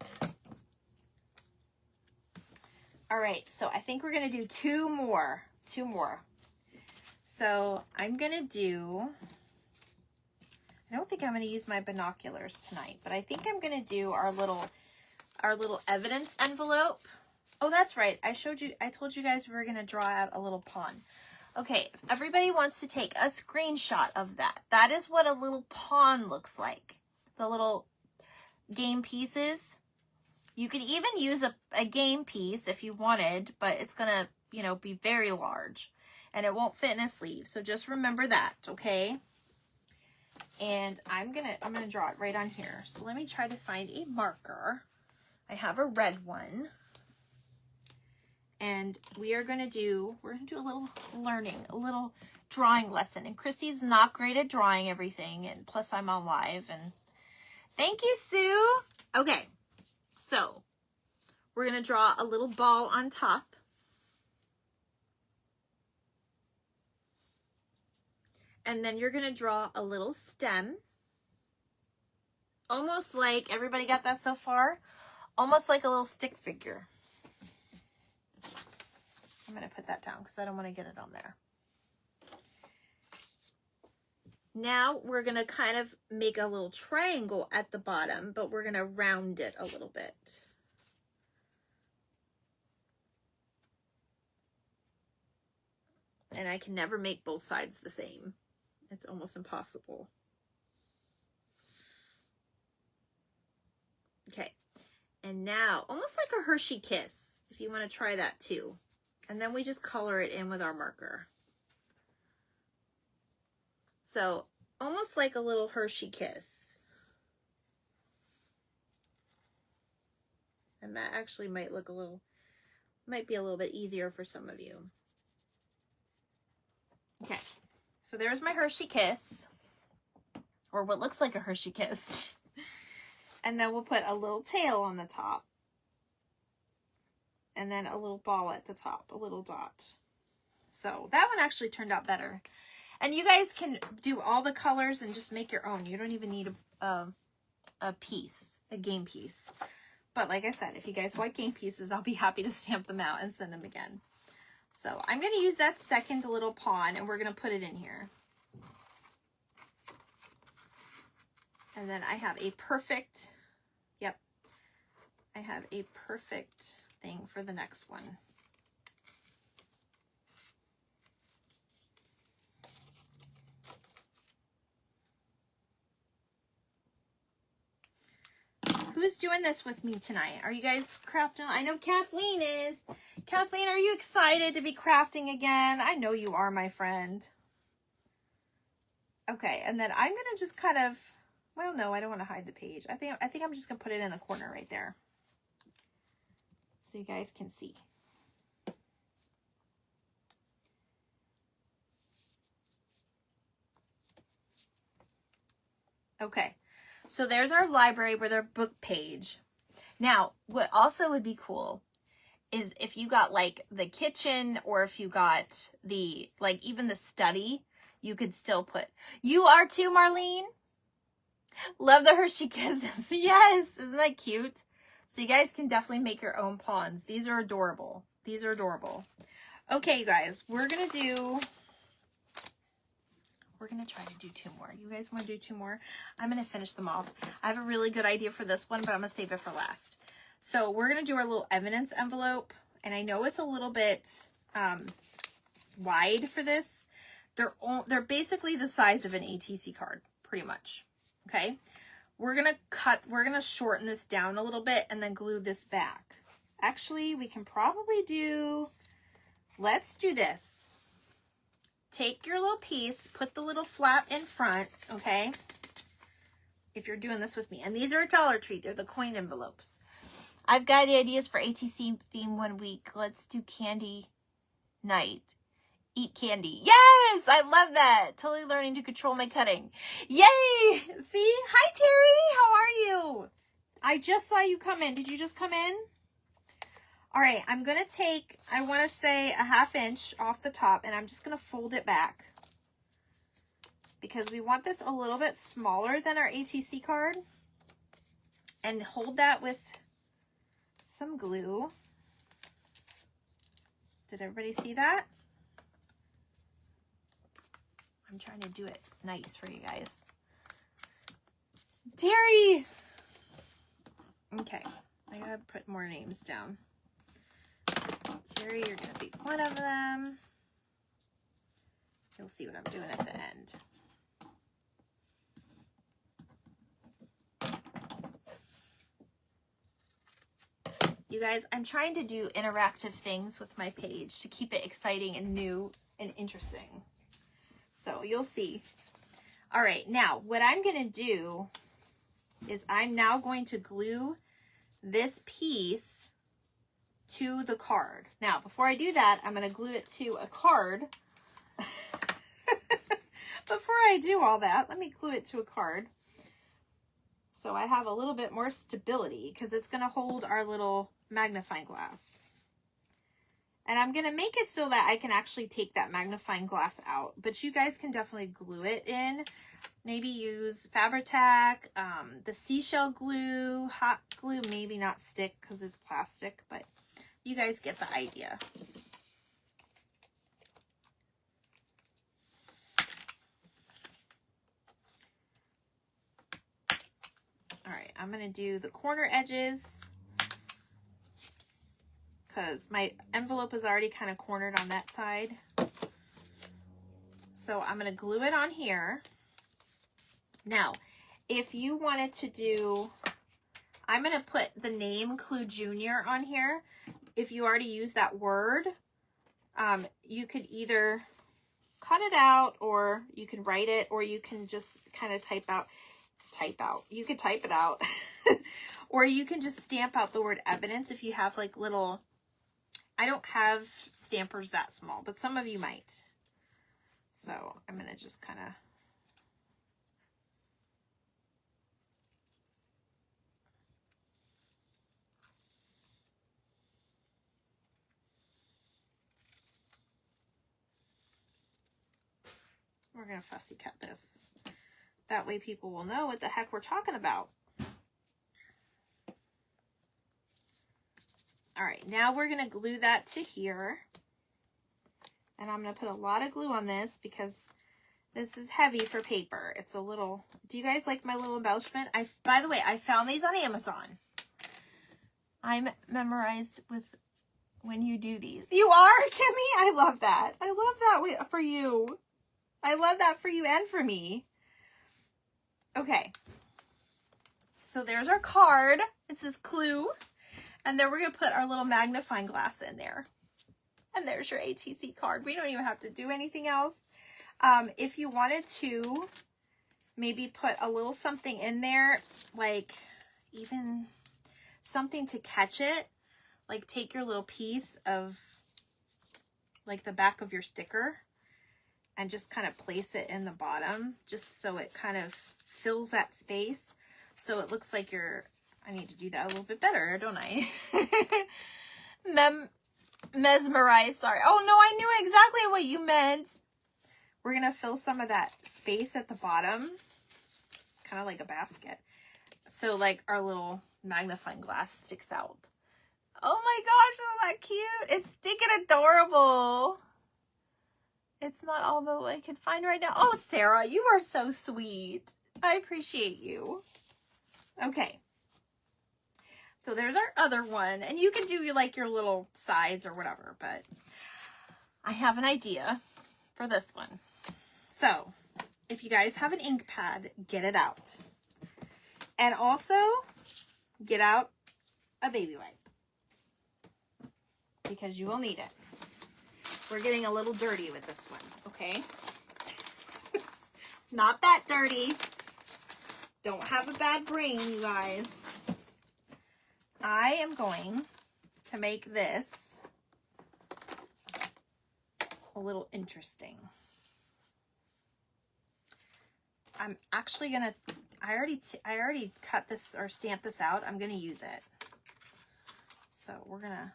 Speaker 1: All right, so I think we're gonna do two more. So I'm gonna do, I don't think I'm gonna use my binoculars tonight, but I think I'm gonna do our little evidence envelope. Oh, that's right. I told you guys we were gonna draw out a little pawn. Okay, if everybody wants to take a screenshot of that. That is what a little pawn looks like. The little game pieces. You could even use a game piece if you wanted, but it's gonna, you know, be very large and it won't fit in a sleeve. So just remember that, okay? And I'm gonna draw it right on here. So let me try to find a marker. I have a red one. And we're gonna do a little learning, a little drawing lesson. And Chrissy's not great at drawing everything, and plus I'm on live. And thank you, Sue. Okay, so we're gonna draw a little ball on top. And then you're gonna draw a little stem. Almost like, everybody got that so far? Almost like a little stick figure. I'm going to put that down because I don't want to get it on there. Now we're going to kind of make a little triangle at the bottom, but we're going to round it a little bit. And I can never make both sides the same. It's almost impossible. Okay. And now, almost like a Hershey Kiss, if you want to try that too. And then we just color it in with our marker. So almost like a little Hershey Kiss. And that actually might be a little bit easier for some of you. Okay, so there's my Hershey Kiss, or what looks like a Hershey Kiss. And then we'll put a little tail on the top. And then a little ball at the top, a little dot. So that one actually turned out better. And you guys can do all the colors and just make your own. You don't even need a piece, a game piece. But like I said, if you guys want game pieces, I'll be happy to stamp them out and send them again. So I'm going to use that second little pawn and we're going to put it in here. And then I have a perfect, yep, I have a perfect thing for the next one. Who's doing this with me tonight? Are you guys crafting? I know Kathleen is. Kathleen, are you excited to be crafting again? I know you are, my friend. Okay, and then I'm gonna just kind of, well, no, I don't want to hide the page. I think I'm just gonna put it in the corner right there, so you guys can see. Okay, so there's our library with our book page. Now, what also would be cool is if you got like the kitchen, or if you got the, like even the study, you could still put, you are too, Marlene? Love the Hershey Kisses. Yes, isn't that cute? So you guys can definitely make your own pawns. These are adorable. These are adorable. Okay, you guys, we're going to try to do two more. You guys want to do two more? I'm going to finish them off. I have a really good idea for this one, but I'm going to save it for last. So we're going to do our little evidence envelope. And I know it's a little bit wide for this. They're basically the size of an ATC card, pretty much. Okay. We're going to shorten this down a little bit and then glue this back. Actually, we can probably let's do this. take your little piece, put the little flap in front, okay? If you're doing this with me. And these are a Dollar Tree. They're the coin envelopes. I've got ideas for ATC theme one week. Let's do candy night. Eat candy. Yes! I love that. Totally learning to control my cutting. Yay! See? Hi, Terry. How are you? I just saw you come in. Did you just come in? All right. I'm going to take, I want to say, a 1/2 inch off the top, and I'm just going to fold it back because we want this a little bit smaller than our ATC card, and hold that with some glue. Did everybody see that? I'm trying to do it nice for you guys. Terry! Okay, I gotta put more names down. Terry, you're gonna be one of them. You'll see what I'm doing at the end. You guys, I'm trying to do interactive things with my page to keep it exciting and new and interesting. So you'll see. All right, now what I'm going to do is I'm now going to glue this piece to the card. Now, before I do that, I'm going to glue it to a card. Before I do all that, let me glue it to a card. So I have a little bit more stability because it's going to hold our little magnifying glass. And I'm going to make it so that I can actually take that magnifying glass out. But you guys can definitely glue it in. Maybe use Fabri-Tac, the seashell glue, hot glue, maybe not stick because it's plastic. But you guys get the idea. All right, I'm going to do the corner edges because my envelope is already kind of cornered on that side. So I'm going to glue it on here. Now, if you wanted to do, I'm going to put the name Clue Junior on here. If you already use that word, you could either cut it out, or you can write it, or you can just kind of type out. You could type it out. Or you can just stamp out the word evidence if you have like little, I don't have stampers that small, but some of you might. So I'm going to just kind of, we're going to fussy cut this. That way people will know what the heck we're talking about. All right, now we're going to glue that to here. And I'm going to put a lot of glue on this because this is heavy for paper. It's a little, do you guys like my little embellishment? By the way, I found these on Amazon. I'm memorized with when you do these. You are, Kimmy? I love that. I love that for you. I love that for you and for me. Okay. So there's our card. It says Clue. And then we're going to put our little magnifying glass in there. And there's your ATC card. We don't even have to do anything else. If you wanted to maybe put a little something in there, like even something to catch it, like take your little piece of like the back of your sticker and just kind of place it in the bottom, just so it kind of fills that space. So it looks like you're, I need to do that a little bit better, don't I? Mesmerized, sorry. Oh no, I knew exactly what you meant. We're going to fill some of that space at the bottom, kind of like a basket. So like our little magnifying glass sticks out. Oh my gosh, isn't that cute? It's stinking adorable. It's not all that I can find right now. Oh, Sarah, you are so sweet. I appreciate you. Okay. So there's our other one. And you can do like your little sides or whatever, but I have an idea for this one. So if you guys have an ink pad, get it out. And also get out a baby wipe, because you will need it. We're getting a little dirty with this one, okay? Not that dirty. Don't have a bad brain, you guys. I am going to make this a little interesting. I'm actually gonna, I already cut this or stamped this out. I'm gonna use it. So we're gonna,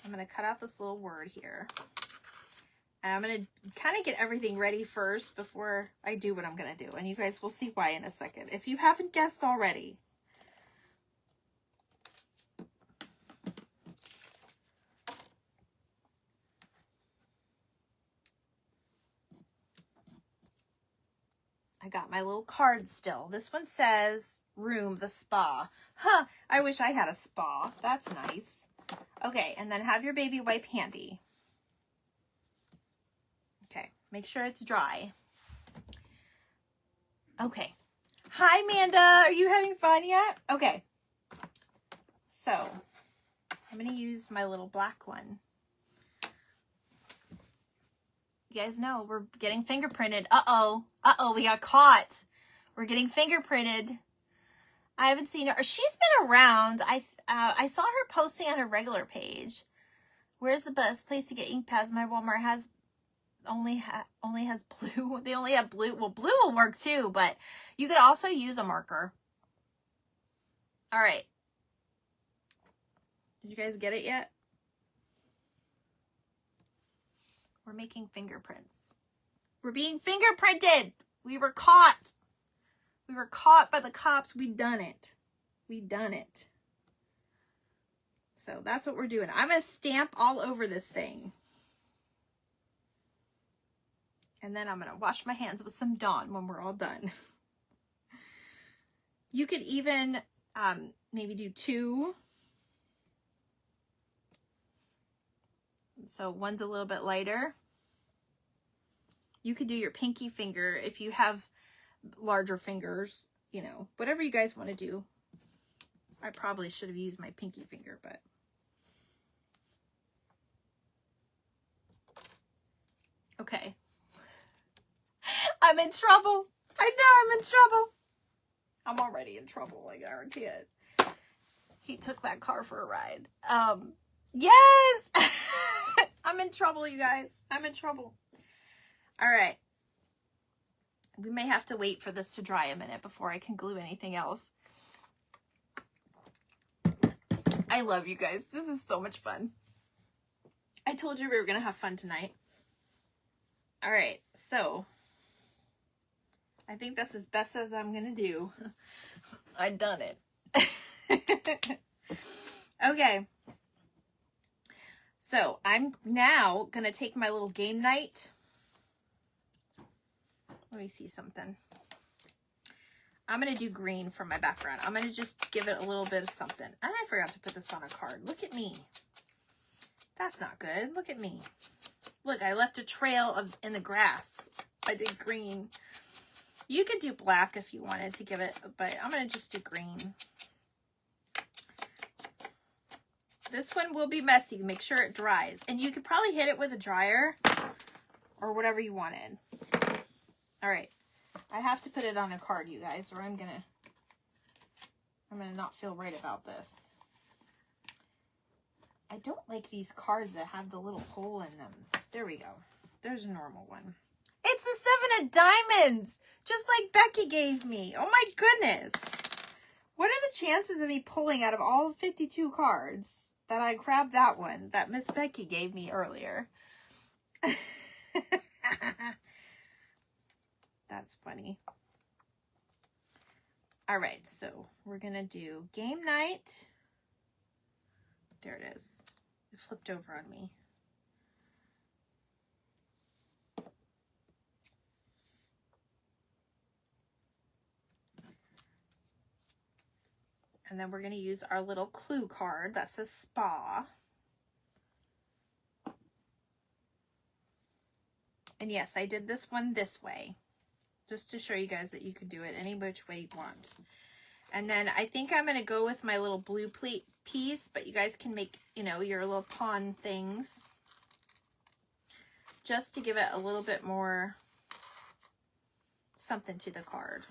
Speaker 1: I'm gonna cut out this little word here. And I'm gonna kind of get everything ready first before I do what I'm gonna do. And you guys will see why in a second, if you haven't guessed already. I got my little card still. This one says room, the spa. Huh, I wish I had a spa. That's nice. Okay, and then have your baby wipe handy. Okay, make sure it's dry. Okay. Hi, Amanda. Are you having fun yet? Okay. So, I'm going to use my little black one. You guys know we're getting fingerprinted. Uh-oh. Uh-oh, we got caught. We're getting fingerprinted. I haven't seen her. She's been around. I saw her posting on her regular page. Where's the best place to get ink pads? My Walmart has only has blue. They only have blue. Well, blue will work too, but you could also use a marker. All right. Did you guys get it yet? We're making fingerprints. We're being fingerprinted. We were caught. We were caught by the cops. We done it. We done it. So that's what we're doing. I'm going to stamp all over this thing. And then I'm going to wash my hands with some Dawn when we're all done. You could even maybe do 2. So one's a little bit lighter. You could do your pinky finger if you have larger fingers, you know, whatever you guys want to do. I probably should have used my pinky finger, but. Okay. I'm in trouble. I know I'm in trouble. I'm already in trouble, I guarantee it. He took that car for a ride. Yes! I'm in trouble, you guys. I'm in trouble. All right. We may have to wait for this to dry a minute before I can glue anything else. I love you guys. This is so much fun. I told you we were going to have fun tonight. All right. So, I think that's as best as I'm going to do. I done it. Okay. So I'm now going to take my little game night. Let me see something. I'm going to do green for my background. I'm going to just give it a little bit of something. And I forgot to put this on a card. Look at me. That's not good. Look at me. Look, I left a trail in the grass. I did green. You could do black if you wanted to give it, but I'm going to just do green. This one will be messy. Make sure it dries. And you could probably hit it with a dryer or whatever you wanted. All right. I have to put it on a card, you guys, or I'm going to not feel right about this. I don't like these cards that have the little hole in them. There we go. There's a normal one. It's the 7 of diamonds, just like Becky gave me. Oh my goodness. What are the chances of me pulling out of all 52 cards that I grabbed that one that Miss Becky gave me earlier? That's funny. All right, so we're going to do game night. There it is. It flipped over on me. And then we're going to use our little clue card that says spa. And yes, I did this one this way, just to show you guys that you could do it any which way you want. And then I think I'm going to go with my little blue piece, but you guys can make, you know, your little pawn things just to give it a little bit more something to the card.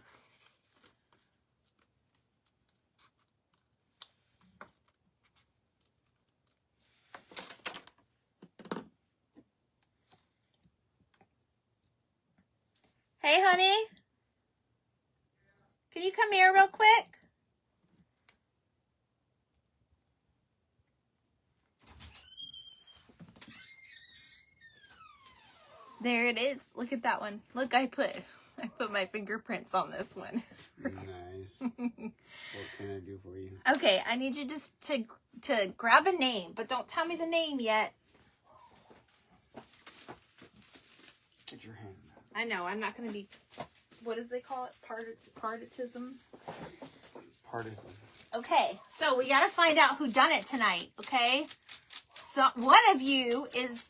Speaker 1: Hey, honey. Can you come here real quick? There it is. Look at that one. Look, I put my fingerprints on this one.
Speaker 2: Nice. What can I do for you?
Speaker 1: Okay, I need you just to grab a name, but don't tell me the name yet.
Speaker 2: Get your hand out.
Speaker 1: I know, I'm not going to be, what does they call it? Partitism?
Speaker 2: Partisan.
Speaker 1: Okay, so we got to find out who done it tonight, okay? So one of you is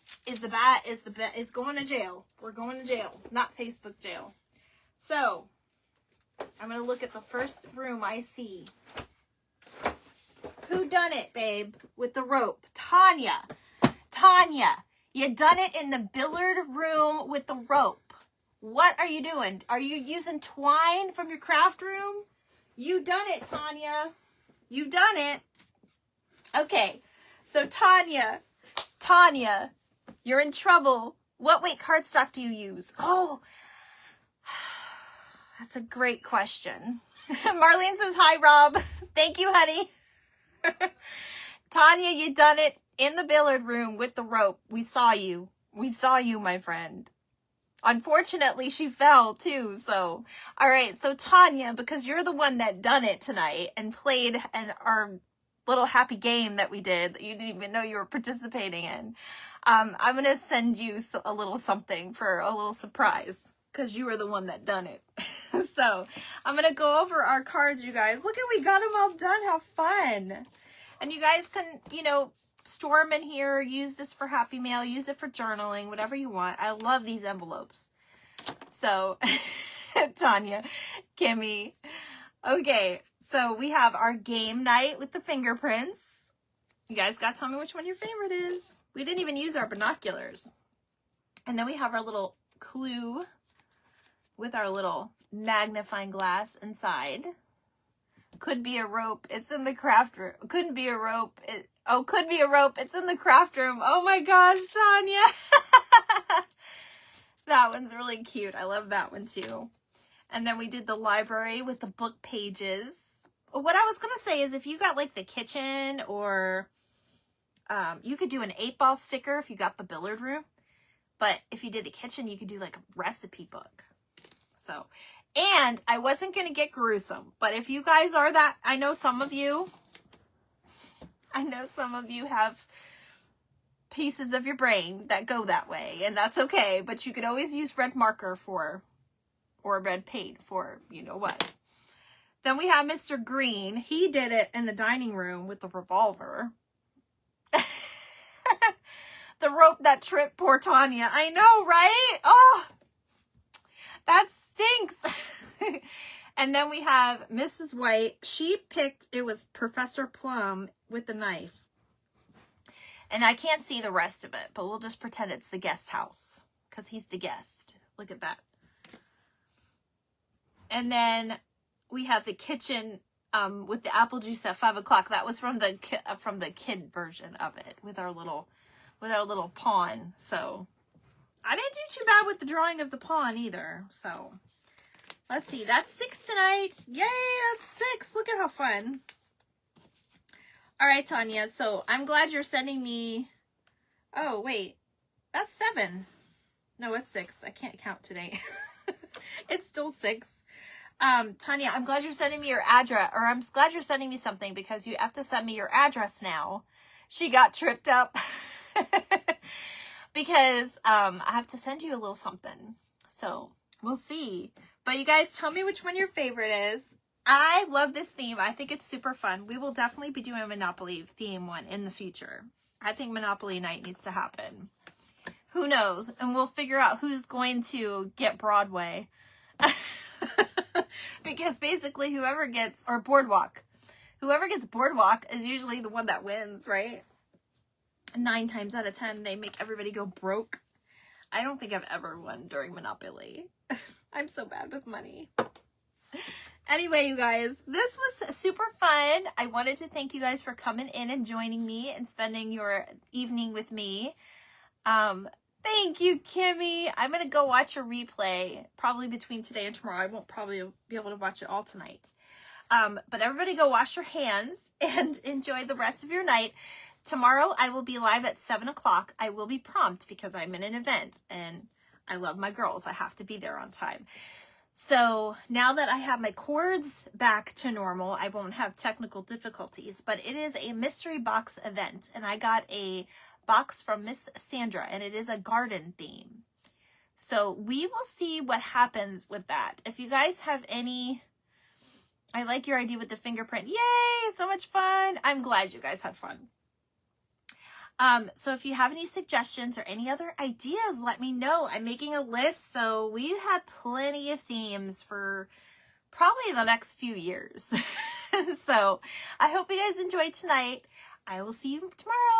Speaker 1: going to jail. We're going to jail, not Facebook jail. So I'm going to look at the first room I see. Who done it, babe, with the rope? Tanya. Tanya, you done it in the billiard room with the rope. What are you doing? Are you using twine from your craft room? You done it, Tanya. You done it. Okay, so Tanya, you're in trouble. What weight cardstock do you use? Oh, that's a great question. Marlene says, hi, Rob. Thank you, honey. Tanya, you done it in the billiard room with the rope. We saw you. We saw you, my friend. Unfortunately, she fell too, so. All right, so Tanya, because you're the one that done it tonight and played our little happy game that we did that you didn't even know you were participating in, I'm going to send you a little something for a little surprise because you were the one that done it. So I'm going to go over our cards, you guys. Look at, we got them all done. How fun. And you guys can, you know, store them in here, use this for Happy Mail, use it for journaling, whatever you want. I love these envelopes. So, Tanya, Kimmy. Okay, so we have our game night with the fingerprints. You guys got to tell me which one your favorite is. We didn't even use our binoculars. And then we have our little clue with our little magnifying glass inside. Could be a rope. It's in the craft room. Couldn't be a rope. Could be a rope. It's in the craft room. Oh my gosh, Tanya. That one's really cute. I love that one too. And then we did the library with the book pages. What I was going to say is if you got like the kitchen or you could do an 8-ball sticker if you got the billiard room. But if you did the kitchen, you could do like a recipe book. So, and I wasn't going to get gruesome, but if you guys are that, I know some of you have pieces of your brain that go that way, and that's okay, but you could always use red marker or red paint for, you know what. Then we have Mr. Green. He did it in the dining room with the revolver. The rope that tripped poor Tanya. I know, right? Oh, that stinks. And then we have Mrs. White. She picked, it was Professor Plum with the knife. And I can't see the rest of it, but we'll just pretend it's the guest house because he's the guest. Look at that. And then we have the kitchen with the apple juice at 5 o'clock. That was from the kid version of it with our little pawn. So I didn't do too bad with the drawing of the pawn either. So let's see. That's 6 tonight. Yay, that's 6. Look at how fun. All right, Tanya. So I'm glad you're sending me. Oh, wait. That's 7. No, it's 6. I can't count today. It's still 6. Tanya, I'm glad you're sending me your address, or I'm glad you're sending me something because you have to send me your address now. She got tripped up because I have to send you a little something. So we'll see. But you guys tell me which one your favorite is. I love this theme. I think it's super fun. We will definitely be doing a Monopoly theme one in the future. I think Monopoly night needs to happen. Who knows? And we'll figure out who's going to get Broadway. Because basically whoever gets, or boardwalk, whoever gets boardwalk is usually the one that wins, right? 9 times out of 10, they make everybody go broke. I don't think I've ever won during Monopoly. I'm so bad with money. Anyway, you guys, this was super fun. I wanted to thank you guys for coming in and joining me and spending your evening with me. Thank you, Kimmy. I'm going to go watch a replay probably between today and tomorrow. I won't probably be able to watch it all tonight. But everybody go wash your hands and enjoy the rest of your night. Tomorrow I will be live at 7 o'clock. I will be prompt because I'm in an event and I love my girls. I have to be there on time. So now that I have my cords back to normal, I won't have technical difficulties, but it is a mystery box event and I got a box from Miss Sandra and it is a garden theme. So we will see what happens with that. If you guys have any, I like your idea with the fingerprint. Yay, so much fun. I'm glad you guys had fun. So if you have any suggestions or any other ideas, let me know. I'm making a list, so we had plenty of themes for probably the next few years. So I hope you guys enjoyed tonight. I will see you tomorrow.